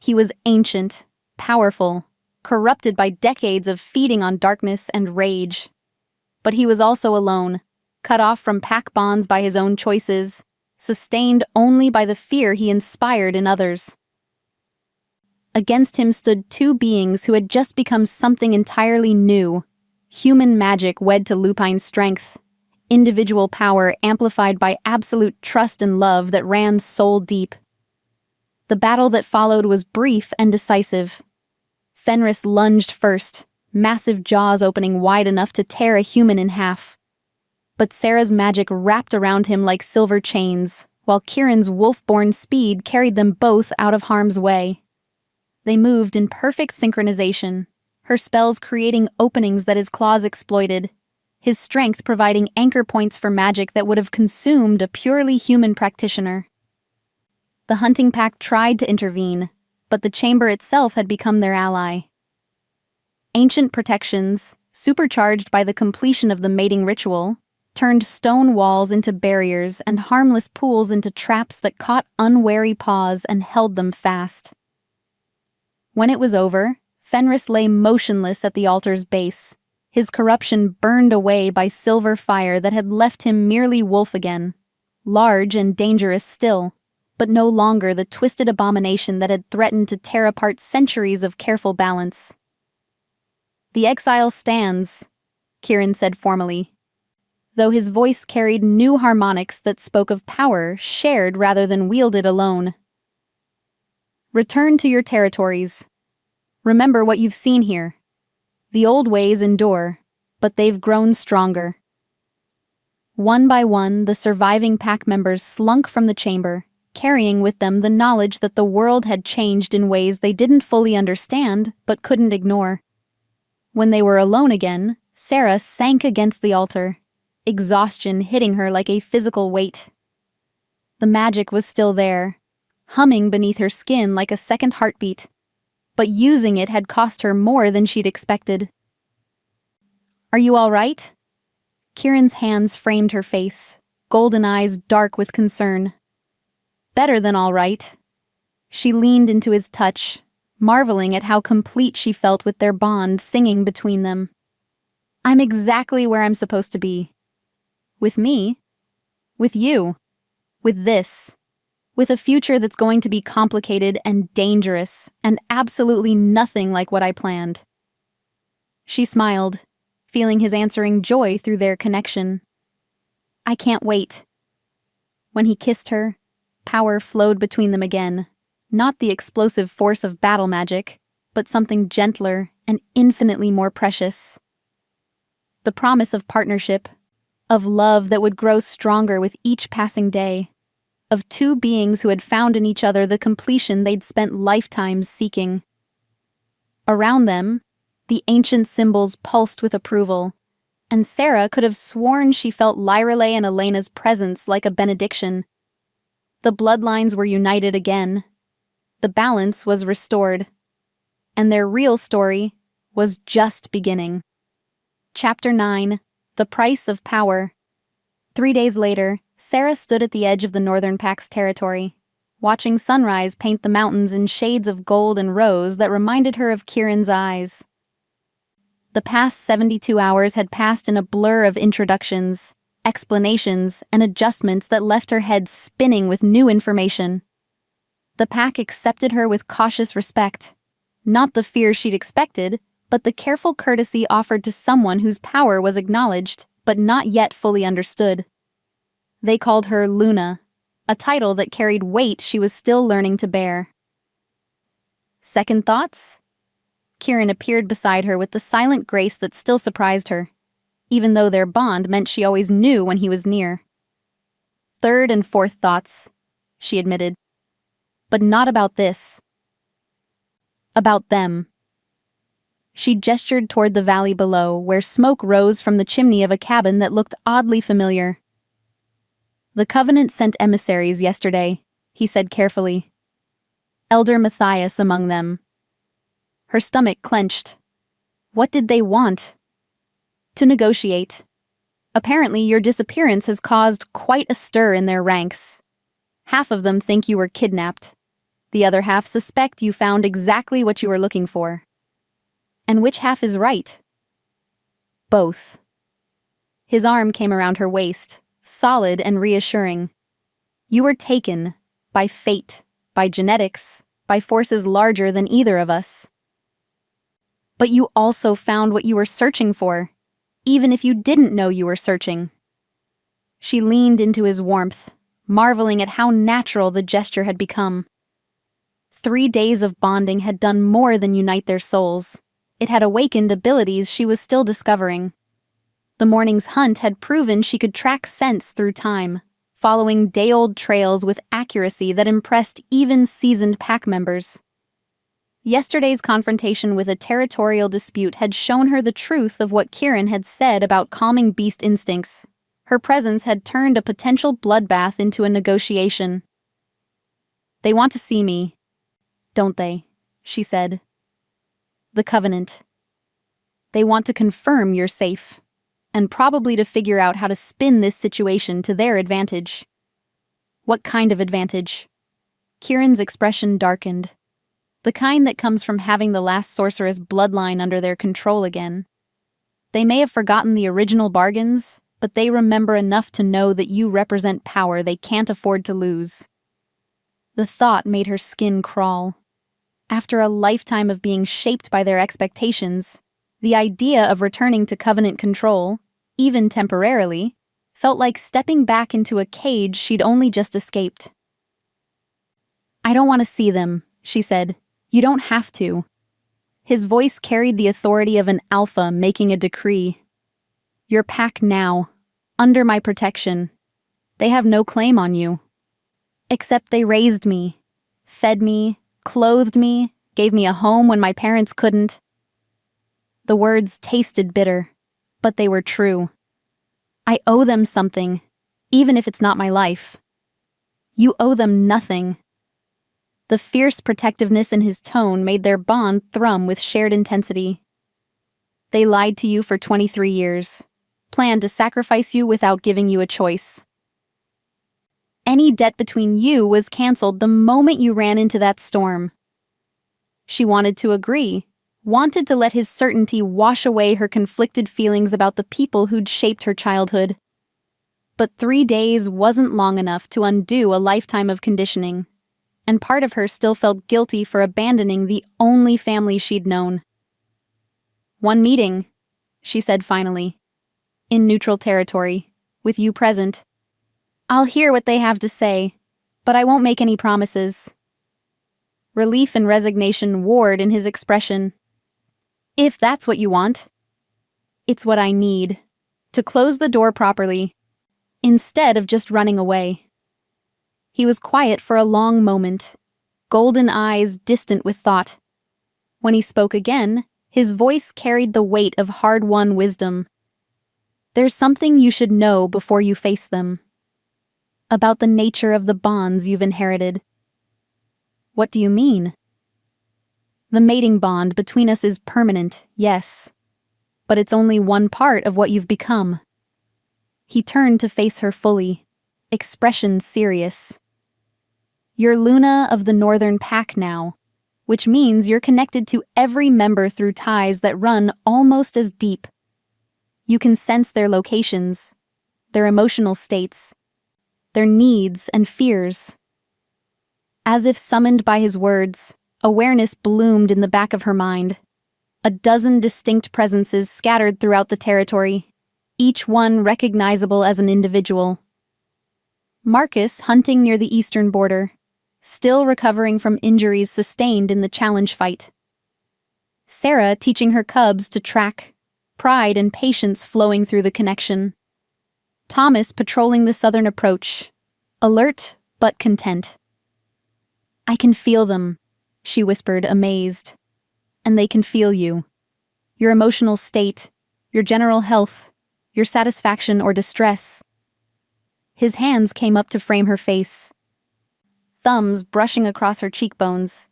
He was ancient, powerful, corrupted by decades of feeding on darkness and rage. But he was also alone, cut off from pack bonds by his own choices, sustained only by the fear he inspired in others. Against him stood two beings who had just become something entirely new: human magic wed to lupine strength, individual power amplified by absolute trust and love that ran soul deep. The battle that followed was brief and decisive. Fenris lunged first, massive jaws opening wide enough to tear a human in half. But Sarah's magic wrapped around him like silver chains, while Kieran's wolf-born speed carried them both out of harm's way. They moved in perfect synchronization, her spells creating openings that his claws exploited, his strength providing anchor points for magic that would have consumed a purely human practitioner. The hunting pack tried to intervene, but the chamber itself had become their ally. Ancient protections, supercharged by the completion of the mating ritual, turned stone walls into barriers and harmless pools into traps that caught unwary paws and held them fast. When it was over, Fenris lay motionless at the altar's base, his corruption burned away by silver fire that had left him merely wolf again, large and dangerous still, but no longer the twisted abomination that had threatened to tear apart centuries of careful balance. "The exile stands," Kieran said formally, though his voice carried new harmonics that spoke of power shared rather than wielded alone. "Return to your territories. Remember what you've seen here. The old ways endure, but they've grown stronger." One by one, the surviving pack members slunk from the chamber, carrying with them the knowledge that the world had changed in ways they didn't fully understand but couldn't ignore. When they were alone again, Sarah sank against the altar, exhaustion hitting her like a physical weight. The magic was still there, humming beneath her skin like a second heartbeat, but using it had cost her more than she'd expected. "Are you all right?" Kieran's hands framed her face, golden eyes dark with concern. "Better than all right." She leaned into his touch, marveling at how complete she felt with their bond singing between them. "I'm exactly where I'm supposed to be. With me. With you. With this. With a future that's going to be complicated and dangerous, and absolutely nothing like what I planned." She smiled, feeling his answering joy through their connection. "I can't wait." When he kissed her, power flowed between them again, not the explosive force of battle magic, but something gentler and infinitely more precious. The promise of partnership, of love that would grow stronger with each passing day, of two beings who had found in each other the completion they'd spent lifetimes seeking. Around them, the ancient symbols pulsed with approval, and Sarah could have sworn she felt Lyrelei and Elena's presence like a benediction. The bloodlines were united again. The balance was restored. And their real story was just beginning. Chapter 9: The Price of Power. 3 days later, Sarah stood at the edge of the Northern Pack's territory, watching sunrise paint the mountains in shades of gold and rose that reminded her of Kieran's eyes. The past 72 hours had passed in a blur of introductions, explanations, and adjustments that left her head spinning with new information. The pack accepted her with cautious respect, not the fear she'd expected, but the careful courtesy offered to someone whose power was acknowledged, but not yet fully understood. They called her Luna, a title that carried weight she was still learning to bear. Second thoughts? Kieran appeared beside her with the silent grace that still surprised her, even though their bond meant she always knew when he was near. Third and fourth thoughts, she admitted. But not about this. About them. She gestured toward the valley below, where smoke rose from the chimney of a cabin that looked oddly familiar. "The Covenant sent emissaries yesterday," he said carefully. "Elder Matthias among them." Her stomach clenched. What did they want? "To negotiate. Apparently your disappearance has caused quite a stir in their ranks. Half of them think you were kidnapped. The other half suspect you found exactly what you were looking for. And which half is right? Both. His arm came around her waist, solid and reassuring. You were taken, by fate, by genetics, by forces larger than either of us. But you also found what you were searching for, even if you didn't know you were searching. She leaned into his warmth, marveling at how natural the gesture had become. 3 days of bonding had done more than unite their souls. It had awakened abilities she was still discovering. The morning's hunt had proven she could track scents through time, following day-old trails with accuracy that impressed even seasoned pack members. Yesterday's confrontation with a territorial dispute had shown her the truth of what Kieran had said about calming beast instincts. Her presence had turned a potential bloodbath into a negotiation. They want to see me, don't they? She said. The Covenant. They want to confirm you're safe, and probably to figure out how to spin this situation to their advantage. What kind of advantage? Kieran's expression darkened. The kind that comes from having the last sorceress bloodline under their control again. They may have forgotten the original bargains, but they remember enough to know that you represent power they can't afford to lose. The thought made her skin crawl. After a lifetime of being shaped by their expectations, the idea of returning to Covenant control, even temporarily, felt like stepping back into a cage she'd only just escaped. I don't want to see them, she said. You don't have to. His voice carried the authority of an alpha making a decree. You're pack now, under my protection. They have no claim on you. Except they raised me, fed me, clothed me, gave me a home when my parents couldn't. The words tasted bitter, but they were true. I owe them something, even if it's not my life. You owe them nothing. The fierce protectiveness in his tone made their bond thrum with shared intensity. They lied to you for 23 years, planned to sacrifice you without giving you a choice. Any debt between you was canceled the moment you ran into that storm. She wanted to agree, wanted to let his certainty wash away her conflicted feelings about the people who'd shaped her childhood. But 3 days wasn't long enough to undo a lifetime of conditioning, and part of her still felt guilty for abandoning the only family she'd known. One meeting, she said finally, in neutral territory, with you present. I'll hear what they have to say, but I won't make any promises. Relief and resignation warred in his expression. If that's what you want. It's what I need, to close the door properly, instead of just running away. He was quiet for a long moment, golden eyes distant with thought. When he spoke again, his voice carried the weight of hard-won wisdom. There's something you should know before you face them. About the nature of the bonds you've inherited. What do you mean? The mating bond between us is permanent, yes, but it's only one part of what you've become. He turned to face her fully, expression serious. You're Luna of the Northern Pack now, which means you're connected to every member through ties that run almost as deep. You can sense their locations, their emotional states, their needs and fears. As if summoned by his words, awareness bloomed in the back of her mind. A dozen distinct presences scattered throughout the territory, each one recognizable as an individual. Marcus hunting near the eastern border, still recovering from injuries sustained in the challenge fight. Sarah teaching her cubs to track, pride and patience flowing through the connection. Thomas patrolling the southern approach, alert but content. I can feel them, she whispered, amazed. And they can feel you. Your emotional state, your general health, your satisfaction or distress. His hands came up to frame her face, thumbs brushing across her cheekbones.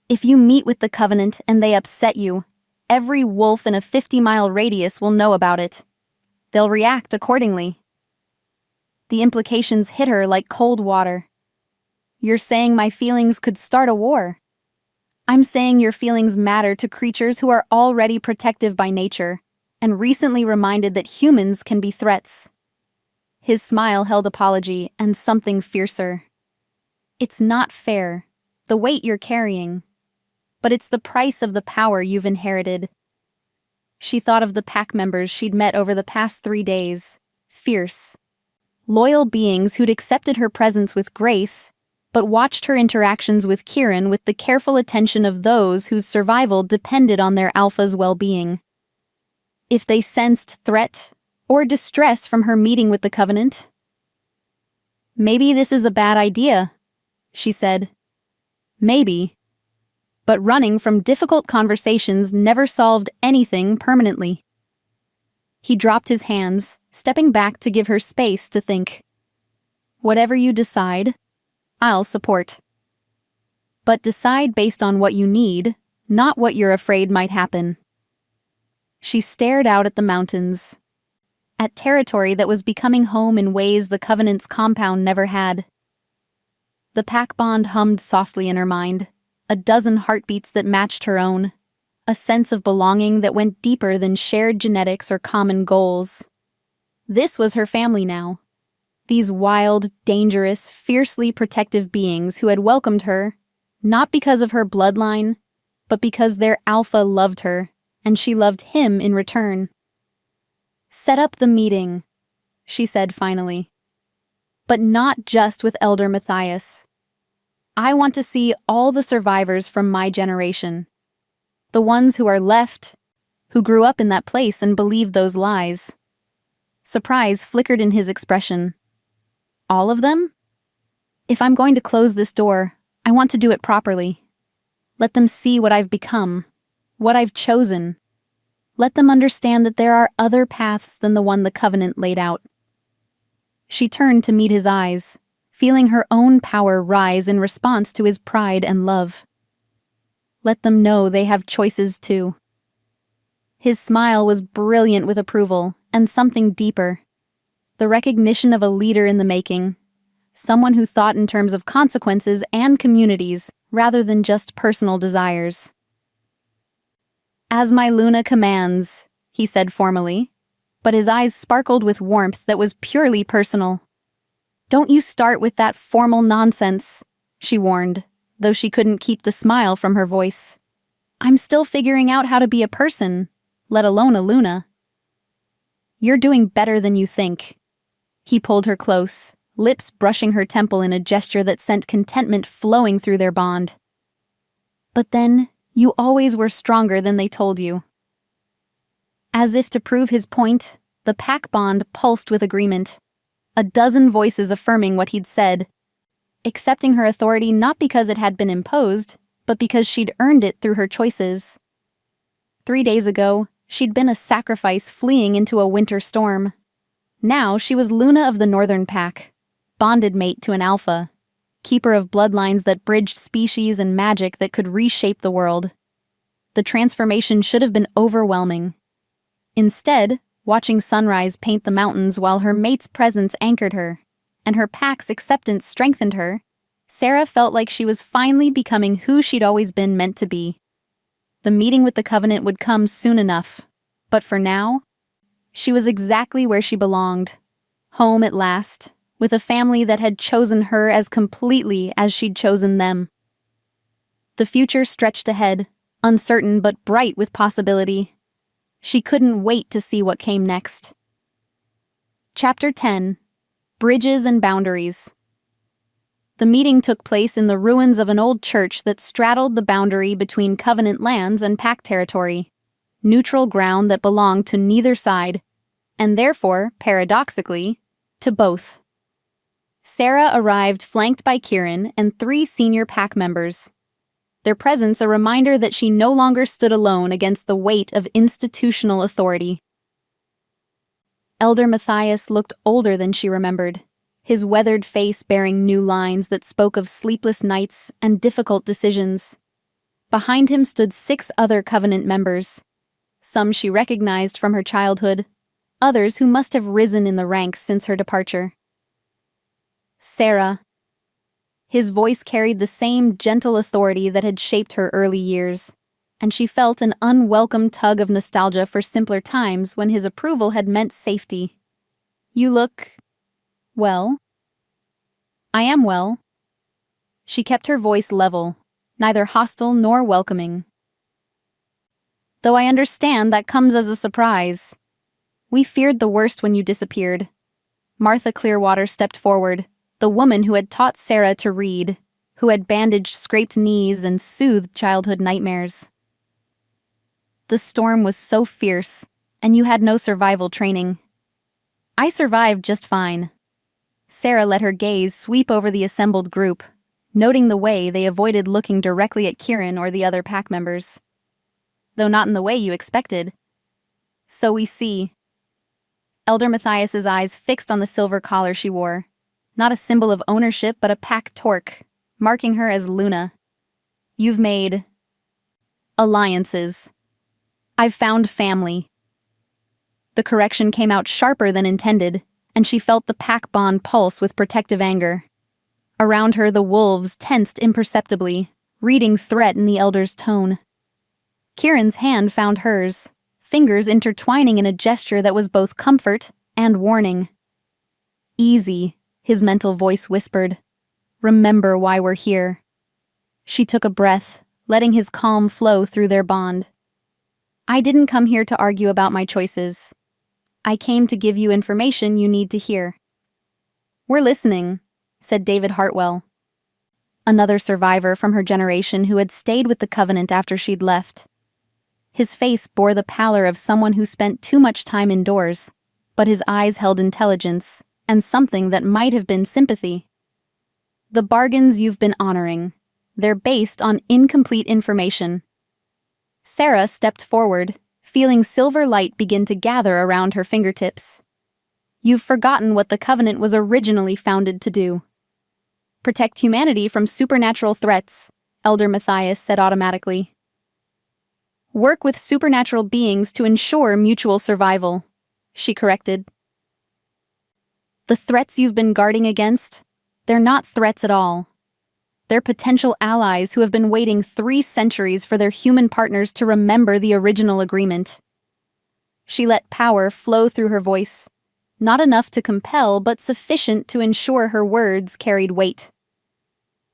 If you meet with the Covenant and they upset you, every wolf in a 50-mile radius will know about it. They'll react accordingly. The implications hit her like cold water. You're saying my feelings could start a war. I'm saying your feelings matter to creatures who are already protective by nature, and recently reminded that humans can be threats. His smile held apology and something fiercer. It's not fair, the weight you're carrying, but it's the price of the power you've inherited. She thought of the pack members she'd met over the past 3 days, fierce, loyal beings who'd accepted her presence with grace, but watched her interactions with Kieran with the careful attention of those whose survival depended on their alpha's well-being. If they sensed threat or distress from her meeting with the Covenant, "Maybe this is a bad idea," she said. Maybe. But running from difficult conversations never solved anything permanently. He dropped his hands, stepping back to give her space to think. Whatever you decide, I'll support. But decide based on what you need, not what you're afraid might happen. She stared out at the mountains, at territory that was becoming home in ways the Covenant's compound never had. The pack bond hummed softly in her mind, a dozen heartbeats that matched her own, a sense of belonging that went deeper than shared genetics or common goals. This was her family now. These wild, dangerous, fiercely protective beings who had welcomed her, not because of her bloodline, but because their alpha loved her, and she loved him in return. "Set up the meeting," she said finally. "But not just with Elder Matthias. I want to see all the survivors from my generation. The ones who are left, who grew up in that place and believed those lies." Surprise flickered in his expression. "All of them? If I'm going to close this door, I want to do it properly. Let them see what I've become, what I've chosen. Let them understand that there are other paths than the one the Covenant laid out." She turned to meet his eyes, feeling her own power rise in response to his pride and love. Let them know they have choices too. His smile was brilliant with approval and something deeper. The recognition of a leader in the making, someone who thought in terms of consequences and communities rather than just personal desires. "As my Luna commands," he said formally, but his eyes sparkled with warmth that was purely personal. "Don't you start with that formal nonsense," she warned, though she couldn't keep the smile from her voice. "I'm still figuring out how to be a person, let alone a Luna." "You're doing better than you think." He pulled her close, lips brushing her temple in a gesture that sent contentment flowing through their bond. "But then, you always were stronger than they told you." As if to prove his point, the pack bond pulsed with agreement. A dozen voices affirming what he'd said, accepting her authority not because it had been imposed, but because she'd earned it through her choices. 3 days ago, she'd been a sacrifice fleeing into a winter storm. Now she was Luna of the Northern Pack, bonded mate to an alpha, keeper of bloodlines that bridged species and magic that could reshape the world. The transformation should have been overwhelming. Instead, watching sunrise paint the mountains while her mate's presence anchored her, and her pack's acceptance strengthened her, Sarah felt like she was finally becoming who she'd always been meant to be. The meeting with the Covenant would come soon enough, but for now, she was exactly where she belonged, home at last, with a family that had chosen her as completely as she'd chosen them. The future stretched ahead, uncertain but bright with possibility. She couldn't wait to see what came next. Chapter 10: Bridges and Boundaries. The meeting took place in the ruins of an old church that straddled the boundary between Covenant lands and Pack territory, neutral ground that belonged to neither side, and therefore, paradoxically, to both. Sarah arrived flanked by Kieran and 3 senior Pack members, their presence a reminder that she no longer stood alone against the weight of institutional authority. Elder Matthias looked older than she remembered, his weathered face bearing new lines that spoke of sleepless nights and difficult decisions. Behind him stood 6 other Covenant members, some she recognized from her childhood, others who must have risen in the ranks since her departure. "Sarah." His voice carried the same gentle authority that had shaped her early years, and she felt an unwelcome tug of nostalgia for simpler times when his approval had meant safety. "You look... well." "I am well." She kept her voice level, neither hostile nor welcoming. "Though I understand that comes as a surprise. We feared the worst when you disappeared." Martha Clearwater stepped forward, the woman who had taught Sarah to read, who had bandaged scraped knees and soothed childhood nightmares. "The storm was so fierce, and you had no survival training." "I survived just fine." Sarah let her gaze sweep over the assembled group, noting the way they avoided looking directly at Kieran or the other pack members. "Though not in the way you expected." "So we see." Elder Matthias's eyes fixed on the silver collar she wore, not a symbol of ownership but a pack torque, marking her as Luna. "You've made... alliances. I've found family." The correction came out sharper than intended, and she felt the pack bond pulse with protective anger. Around her, the wolves tensed imperceptibly, reading threat in the elder's tone. Kieran's hand found hers, fingers intertwining in a gesture that was both comfort and warning. "Easy," his mental voice whispered. "Remember why we're here." She took a breath, letting his calm flow through their bond. "I didn't come here to argue about my choices. I came to give you information you need to hear." "We're listening," said David Hartwell, another survivor from her generation who had stayed with the Covenant after she'd left. His face bore the pallor of someone who spent too much time indoors, but his eyes held intelligence and something that might have been sympathy. "The bargains you've been honoring. They're based on incomplete information." Sarah stepped forward, feeling silver light begin to gather around her fingertips. "You've forgotten what the Covenant was originally founded to do. Protect humanity from supernatural threats," Elder Matthias said automatically. "Work with supernatural beings to ensure mutual survival," she corrected. "The threats you've been guarding against, they're not threats at all. They're potential allies who have been waiting 3 centuries for their human partners to remember the original agreement." She let power flow through her voice, not enough to compel but sufficient to ensure her words carried weight.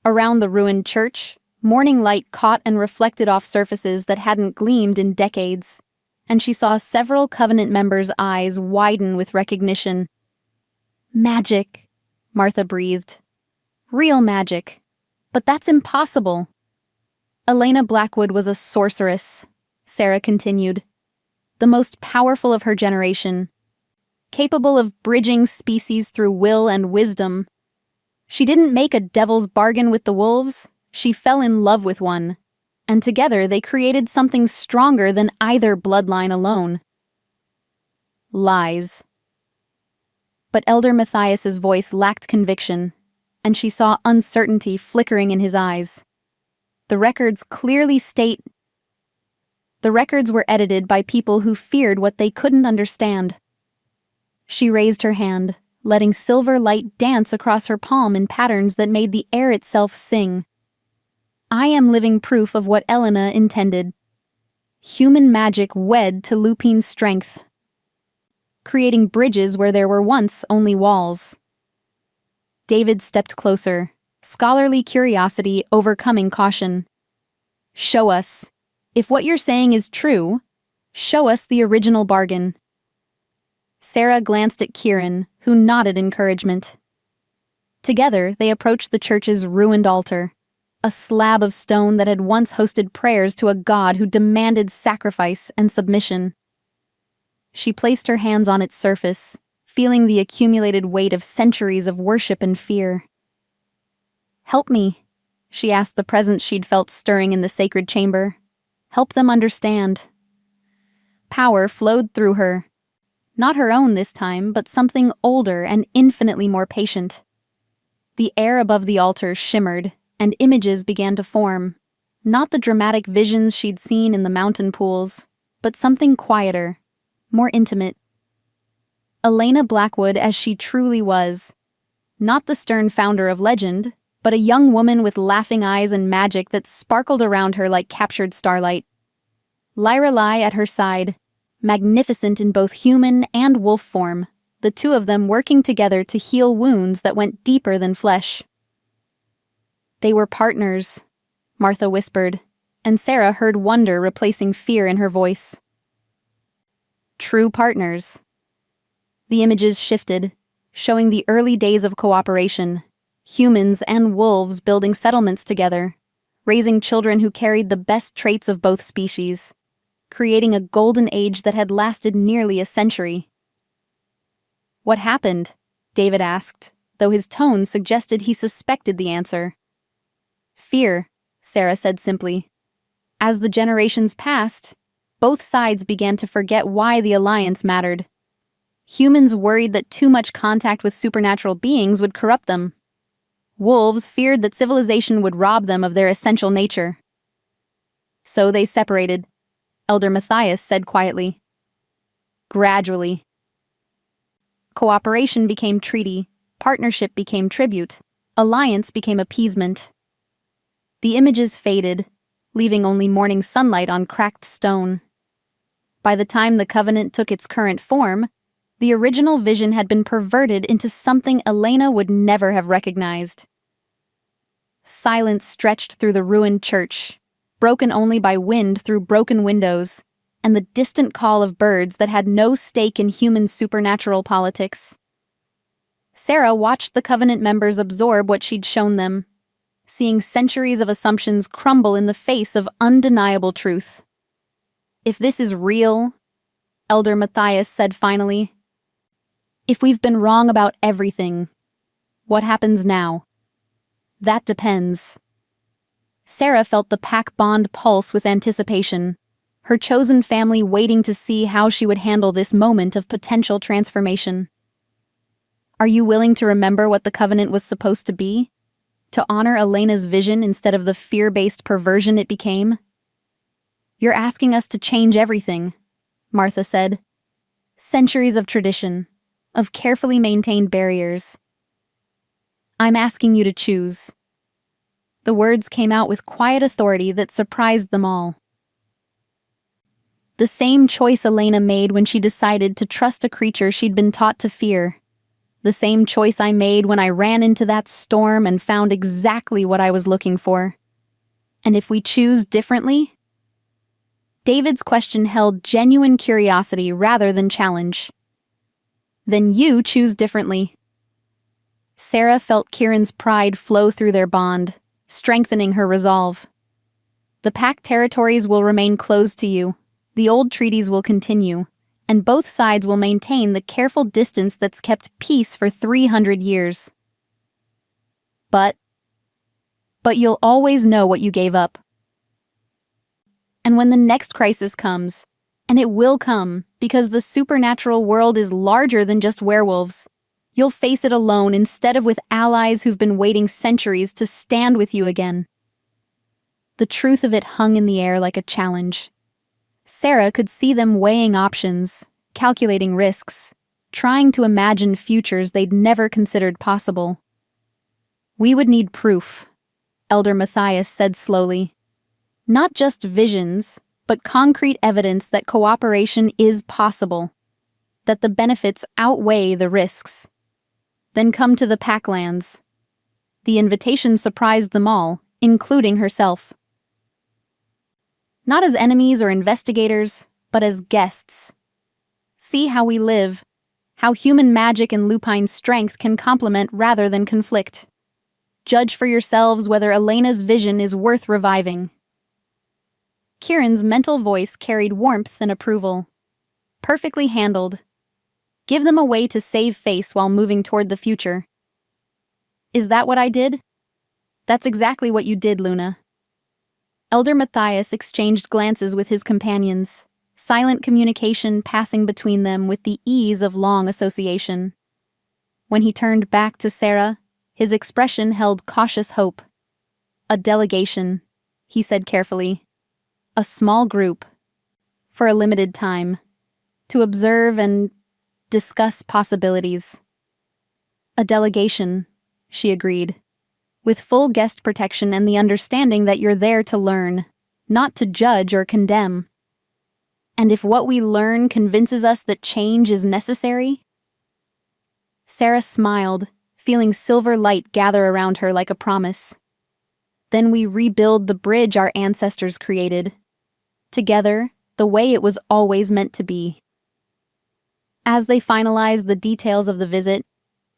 Around the ruined church, morning light caught and reflected off surfaces that hadn't gleamed in decades, and she saw several Covenant members' eyes widen with recognition. "Magic," Martha breathed. "Real magic. But that's impossible." "Elena Blackwood was a sorceress," Sarah continued. "The most powerful of her generation, capable of bridging species through will and wisdom. She didn't make a devil's bargain with the wolves, she fell in love with one, and together they created something stronger than either bloodline alone." "Lies." But Elder Matthias's voice lacked conviction, and she saw uncertainty flickering in his eyes. "The records clearly state..." "The records were edited by people who feared what they couldn't understand." She raised her hand, letting silver light dance across her palm in patterns that made the air itself sing. "I am living proof of what Elena intended. Human magic wed to Lupine's strength, creating bridges where there were once only walls." David stepped closer, scholarly curiosity overcoming caution. "Show us. If what you're saying is true, show us the original bargain." Sarah glanced at Kieran, who nodded encouragement. Together, they approached the church's ruined altar, a slab of stone that had once hosted prayers to a god who demanded sacrifice and submission. She placed her hands on its surface, feeling the accumulated weight of centuries of worship and fear. "Help me," she asked the presence she'd felt stirring in the sacred chamber. "Help them understand." Power flowed through her. Not her own this time, but something older and infinitely more patient. The air above the altar shimmered, and images began to form. Not the dramatic visions she'd seen in the mountain pools, but something quieter, more intimate. Elena Blackwood as she truly was. Not the stern founder of legend, but a young woman with laughing eyes and magic that sparkled around her like captured starlight. Lyra lay at her side, magnificent in both human and wolf form, the two of them working together to heal wounds that went deeper than flesh. They were partners, Martha whispered, and Sarah heard wonder replacing fear in her voice. True partners. The images shifted, showing the early days of cooperation, humans and wolves building settlements together, raising children who carried the best traits of both species, creating a golden age that had lasted nearly a century. What happened? David asked, though his tone suggested he suspected the answer. Fear, Sarah said simply. As the generations passed, both sides began to forget why the alliance mattered. Humans worried that too much contact with supernatural beings would corrupt them. Wolves feared that civilization would rob them of their essential nature. So they separated, Elder Matthias said quietly. Gradually. Cooperation became treaty, partnership became tribute, alliance became appeasement. The images faded, leaving only morning sunlight on cracked stone. By the time the covenant took its current form, the original vision had been perverted into something Elena would never have recognized. Silence stretched through the ruined church, broken only by wind through broken windows, and the distant call of birds that had no stake in human supernatural politics. Sarah watched the covenant members absorb what she'd shown them, seeing centuries of assumptions crumble in the face of undeniable truth. If this is real, Elder Matthias said finally, if we've been wrong about everything, what happens now? That depends. Sarah felt the pack bond pulse with anticipation, her chosen family waiting to see how she would handle this moment of potential transformation. Are you willing to remember what the covenant was supposed to be? To honor Elena's vision instead of the fear-based perversion it became? You're asking us to change everything, Martha said. Centuries of tradition, of carefully maintained barriers. I'm asking you to choose. The words came out with quiet authority that surprised them all. The same choice Elena made when she decided to trust a creature she'd been taught to fear. The same choice I made when I ran into that storm and found exactly what I was looking for. And if we choose differently? David's question held genuine curiosity rather than challenge. Then you choose differently. Sarah felt Kieran's pride flow through their bond, strengthening her resolve. The pack territories will remain closed to you, the old treaties will continue, and both sides will maintain the careful distance that's kept peace for 300 years. But you'll always know what you gave up. And when the next crisis comes, and it will come, because the supernatural world is larger than just werewolves, you'll face it alone instead of with allies who've been waiting centuries to stand with you again. The truth of it hung in the air like a challenge. Sarah could see them weighing options, calculating risks, trying to imagine futures they'd never considered possible. We would need proof, Elder Matthias said slowly. Not just visions, but concrete evidence that cooperation is possible, that the benefits outweigh the risks. Then come to the Packlands. The invitation surprised them all, including herself. Not as enemies or investigators, but as guests. See how we live, how human magic and lupine strength can complement rather than conflict. Judge for yourselves whether Elena's vision is worth reviving. Kieran's mental voice carried warmth and approval. Perfectly handled. Give them a way to save face while moving toward the future. Is that what I did? That's exactly what you did, Luna. Elder Matthias exchanged glances with his companions, silent communication passing between them with the ease of long association. When he turned back to Sarah, his expression held cautious hope. A delegation, he said carefully. A small group. For a limited time. To observe and discuss possibilities. A delegation, she agreed. with full guest protection and the understanding that you're there to learn, not to judge or condemn. And if what we learn convinces us that change is necessary? Sarah smiled, feeling silver light gather around her like a promise. Then we rebuild the bridge our ancestors created. Together, the way it was always meant to be. As they finalized the details of the visit,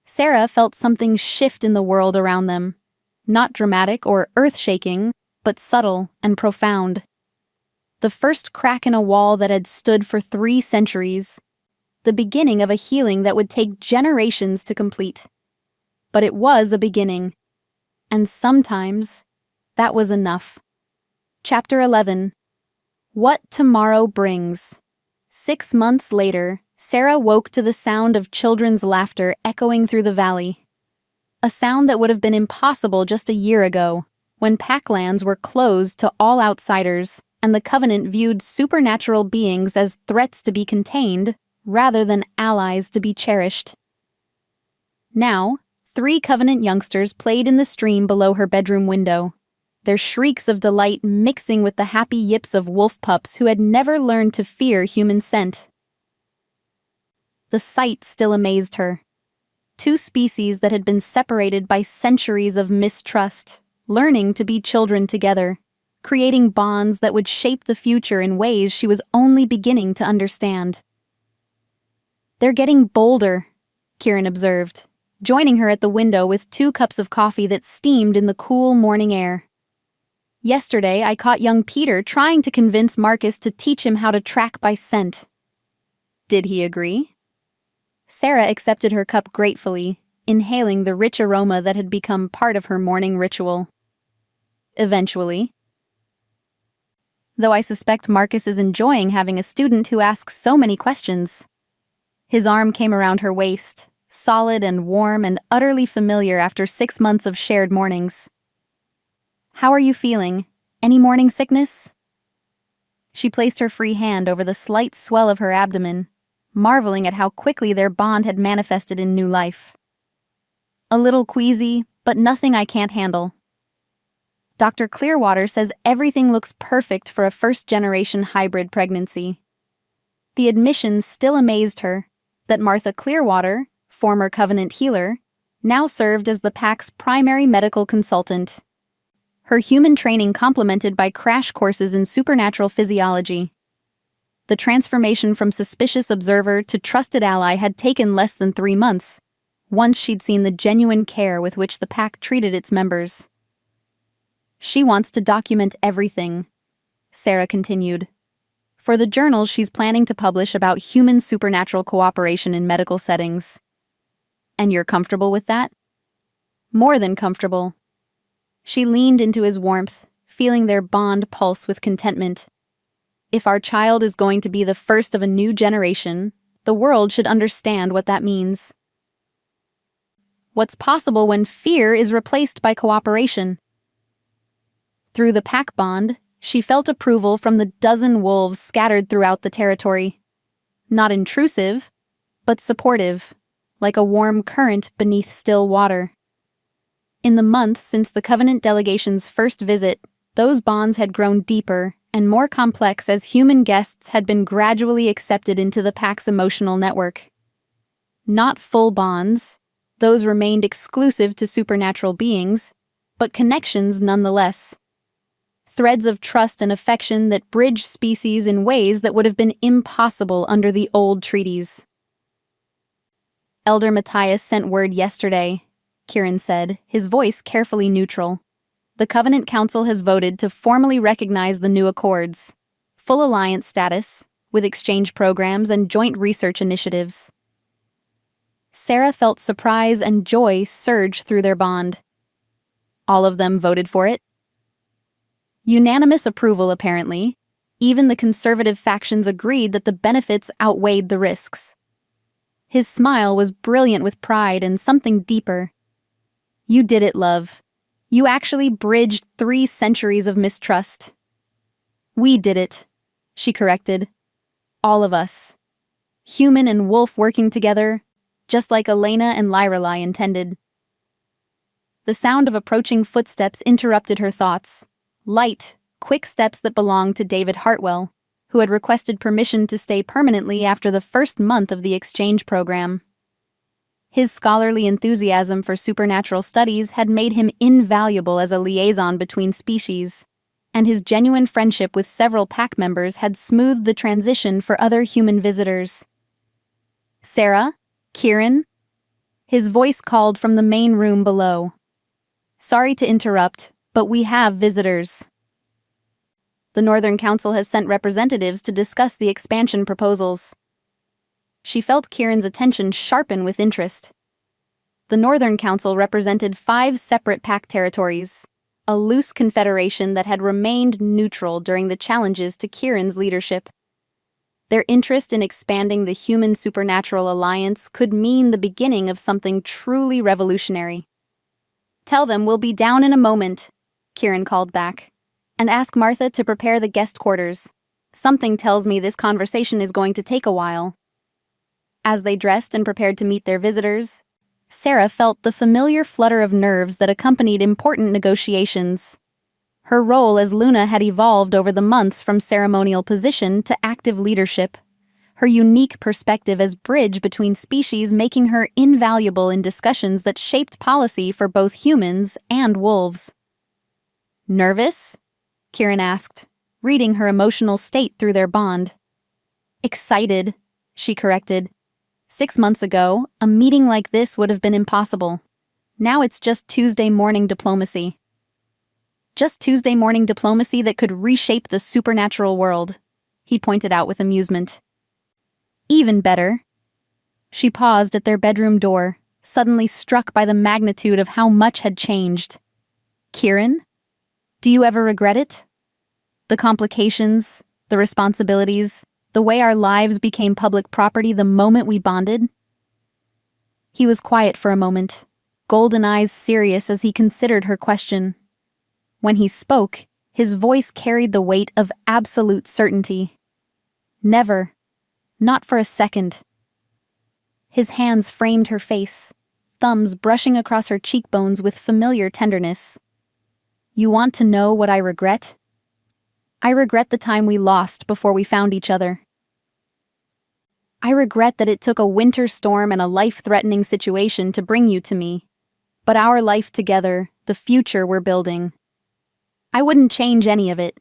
Sarah felt something shift in the world around them. Not dramatic or earth-shaking, but subtle and profound. The first crack in a wall that had stood for 3 centuries. The beginning of a healing that would take generations to complete. But it was a beginning. And sometimes, that was enough. Chapter 11. What Tomorrow Brings. 6 months later, Sarah woke to the sound of children's laughter echoing through the valley. A sound that would have been impossible just a year ago, when packlands were closed to all outsiders, and the Covenant viewed supernatural beings as threats to be contained, rather than allies to be cherished. Now, 3 Covenant youngsters played in the stream below her bedroom window, their shrieks of delight mixing with the happy yips of wolf pups who had never learned to fear human scent. The sight still amazed her. 2 species that had been separated by centuries of mistrust, learning to be children together, creating bonds that would shape the future in ways she was only beginning to understand. "They're getting bolder," Kieran observed, joining her at the window with 2 cups of coffee that steamed in the cool morning air. "Yesterday, I caught young Peter trying to convince Marcus to teach him how to track by scent." Did he agree? Sarah accepted her cup gratefully, inhaling the rich aroma that had become part of her morning ritual. Eventually. Though I suspect Marcus is enjoying having a student who asks so many questions. His arm came around her waist, solid and warm and utterly familiar after 6 months of shared mornings. "How are you feeling? Any morning sickness?" She placed her free hand over the slight swell of her abdomen, marveling at how quickly their bond had manifested in new life. "A little queasy, but nothing I can't handle. Dr. Clearwater says everything looks perfect for a first-generation hybrid pregnancy." The admission still amazed her, that Martha Clearwater, former Covenant healer, now served as the pack's primary medical consultant. Her human training complemented by crash courses in supernatural physiology. The transformation from suspicious observer to trusted ally had taken less than 3 months, once she'd seen the genuine care with which the pack treated its members. "She wants to document everything," Sarah continued, "for the journals she's planning to publish about human supernatural cooperation in medical settings." "And you're comfortable with that?" "More than comfortable." She leaned into his warmth, feeling their bond pulse with contentment. If our child is going to be the first of a new generation, the world should understand what that means. What's possible when fear is replaced by cooperation? Through the pack bond, she felt approval from the dozen wolves scattered throughout the territory. Not intrusive, but supportive, like a warm current beneath still water. In the months since the Covenant delegation's first visit, those bonds had grown deeper and more complex as human guests had been gradually accepted into the pack's emotional network. Not full bonds, those remained exclusive to supernatural beings, but connections nonetheless. Threads of trust and affection that bridge species in ways that would have been impossible under the old treaties. "Elder Matthias sent word yesterday," Kieran said, his voice carefully neutral. "The Covenant Council has voted to formally recognize the new accords. Full alliance status, with exchange programs and joint research initiatives." Sarah felt surprise and joy surge through their bond. "All of them voted for it?" Unanimous approval, apparently. Even the conservative factions agreed that the benefits outweighed the risks. His smile was brilliant with pride and something deeper. "You did it, love. You actually bridged 3 centuries of mistrust." "We did it," she corrected. "All of us. Human and wolf working together, just like Elena and Lyrelai intended." The sound of approaching footsteps interrupted her thoughts. Light, quick steps that belonged to David Hartwell, who had requested permission to stay permanently after the first month of the exchange program. His scholarly enthusiasm for supernatural studies had made him invaluable as a liaison between species, and his genuine friendship with several pack members had smoothed the transition for other human visitors. "Sarah? Kieran?" His voice called from the main room below. "Sorry to interrupt, but we have visitors. The Northern Council has sent representatives to discuss the expansion proposals." She felt Kieran's attention sharpen with interest. The Northern Council represented 5 separate pack territories, a loose confederation that had remained neutral during the challenges to Kieran's leadership. Their interest in expanding the human supernatural alliance could mean the beginning of something truly revolutionary. "Tell them we'll be down in a moment," Kieran called back, "and ask Martha to prepare the guest quarters. Something tells me this conversation is going to take a while." As they dressed and prepared to meet their visitors, Sarah felt the familiar flutter of nerves that accompanied important negotiations. Her role as Luna had evolved over the months from ceremonial position to active leadership, her unique perspective as bridge between species making her invaluable in discussions that shaped policy for both humans and wolves. "Nervous?" Kieran asked, reading her emotional state through their bond. "Excited," she corrected. 6 months ago, a meeting like this would have been impossible. Now it's just Tuesday morning diplomacy. Just Tuesday morning diplomacy that could reshape the supernatural world, he pointed out with amusement. Even better. She paused at their bedroom door, suddenly struck by the magnitude of how much had changed. "Kieran? Do you ever regret it? The complications, the responsibilities, the way our lives became public property the moment we bonded?" He was quiet for a moment, golden eyes serious as he considered her question. When he spoke, his voice carried the weight of absolute certainty. "Never. Not for a second." His hands framed her face, thumbs brushing across her cheekbones with familiar tenderness. "You want to know what I regret? I regret the time we lost before we found each other. I regret that it took a winter storm and a life-threatening situation to bring you to me. But our life together, the future we're building, I wouldn't change any of it."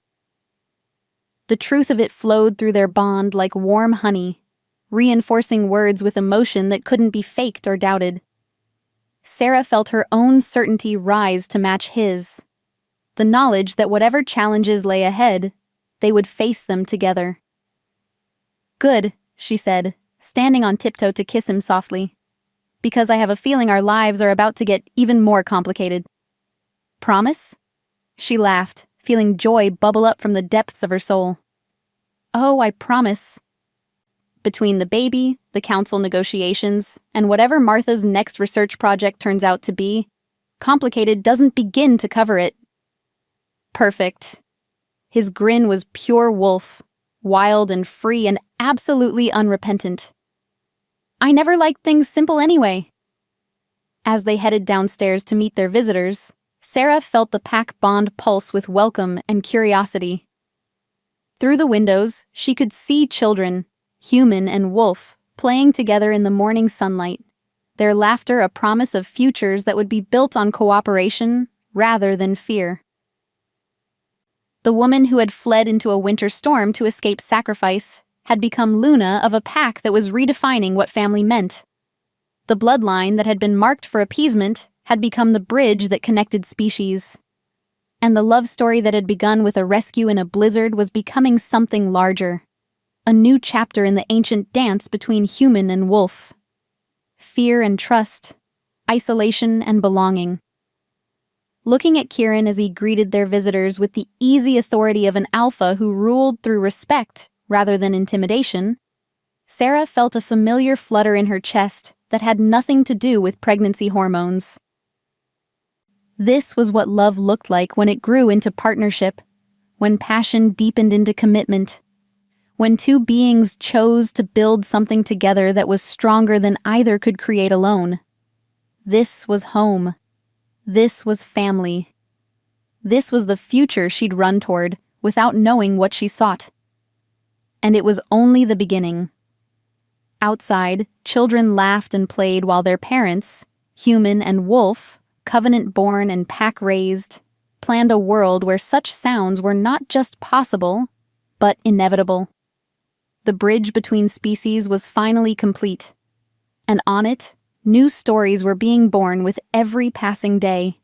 The truth of it flowed through their bond like warm honey, reinforcing words with emotion that couldn't be faked or doubted. Sarah felt her own certainty rise to match his, the knowledge that whatever challenges lay ahead, they would face them together. "Good," she said, standing on tiptoe to kiss him softly, "because I have a feeling our lives are about to get even more complicated." "Promise?" She laughed, feeling joy bubble up from the depths of her soul. "Oh, I promise." Between the baby, the council negotiations, and whatever Martha's next research project turns out to be, complicated doesn't begin to cover it. "Perfect." His grin was pure wolf, wild and free and absolutely unrepentant. "I never liked things simple anyway." As they headed downstairs to meet their visitors, Sarah felt the pack bond pulse with welcome and curiosity. Through the windows, she could see children, human and wolf, playing together in the morning sunlight, their laughter a promise of futures that would be built on cooperation rather than fear. The woman who had fled into a winter storm to escape sacrifice had become Luna of a pack that was redefining what family meant. The bloodline that had been marked for appeasement had become the bridge that connected species. And the love story that had begun with a rescue in a blizzard was becoming something larger. A new chapter in the ancient dance between human and wolf. Fear and trust, isolation and belonging. Looking at Kieran as he greeted their visitors with the easy authority of an alpha who ruled through respect rather than intimidation, Sarah felt a familiar flutter in her chest that had nothing to do with pregnancy hormones. This was what love looked like when it grew into partnership, when passion deepened into commitment, when two beings chose to build something together that was stronger than either could create alone. This was home. This was family. This was the future she'd run toward without knowing what she sought. And it was only the beginning. Outside, children laughed and played while their parents, human and wolf, covenant-born and pack-raised, planned a world where such sounds were not just possible, but inevitable. The bridge between species was finally complete, and on it, new stories were being born with every passing day.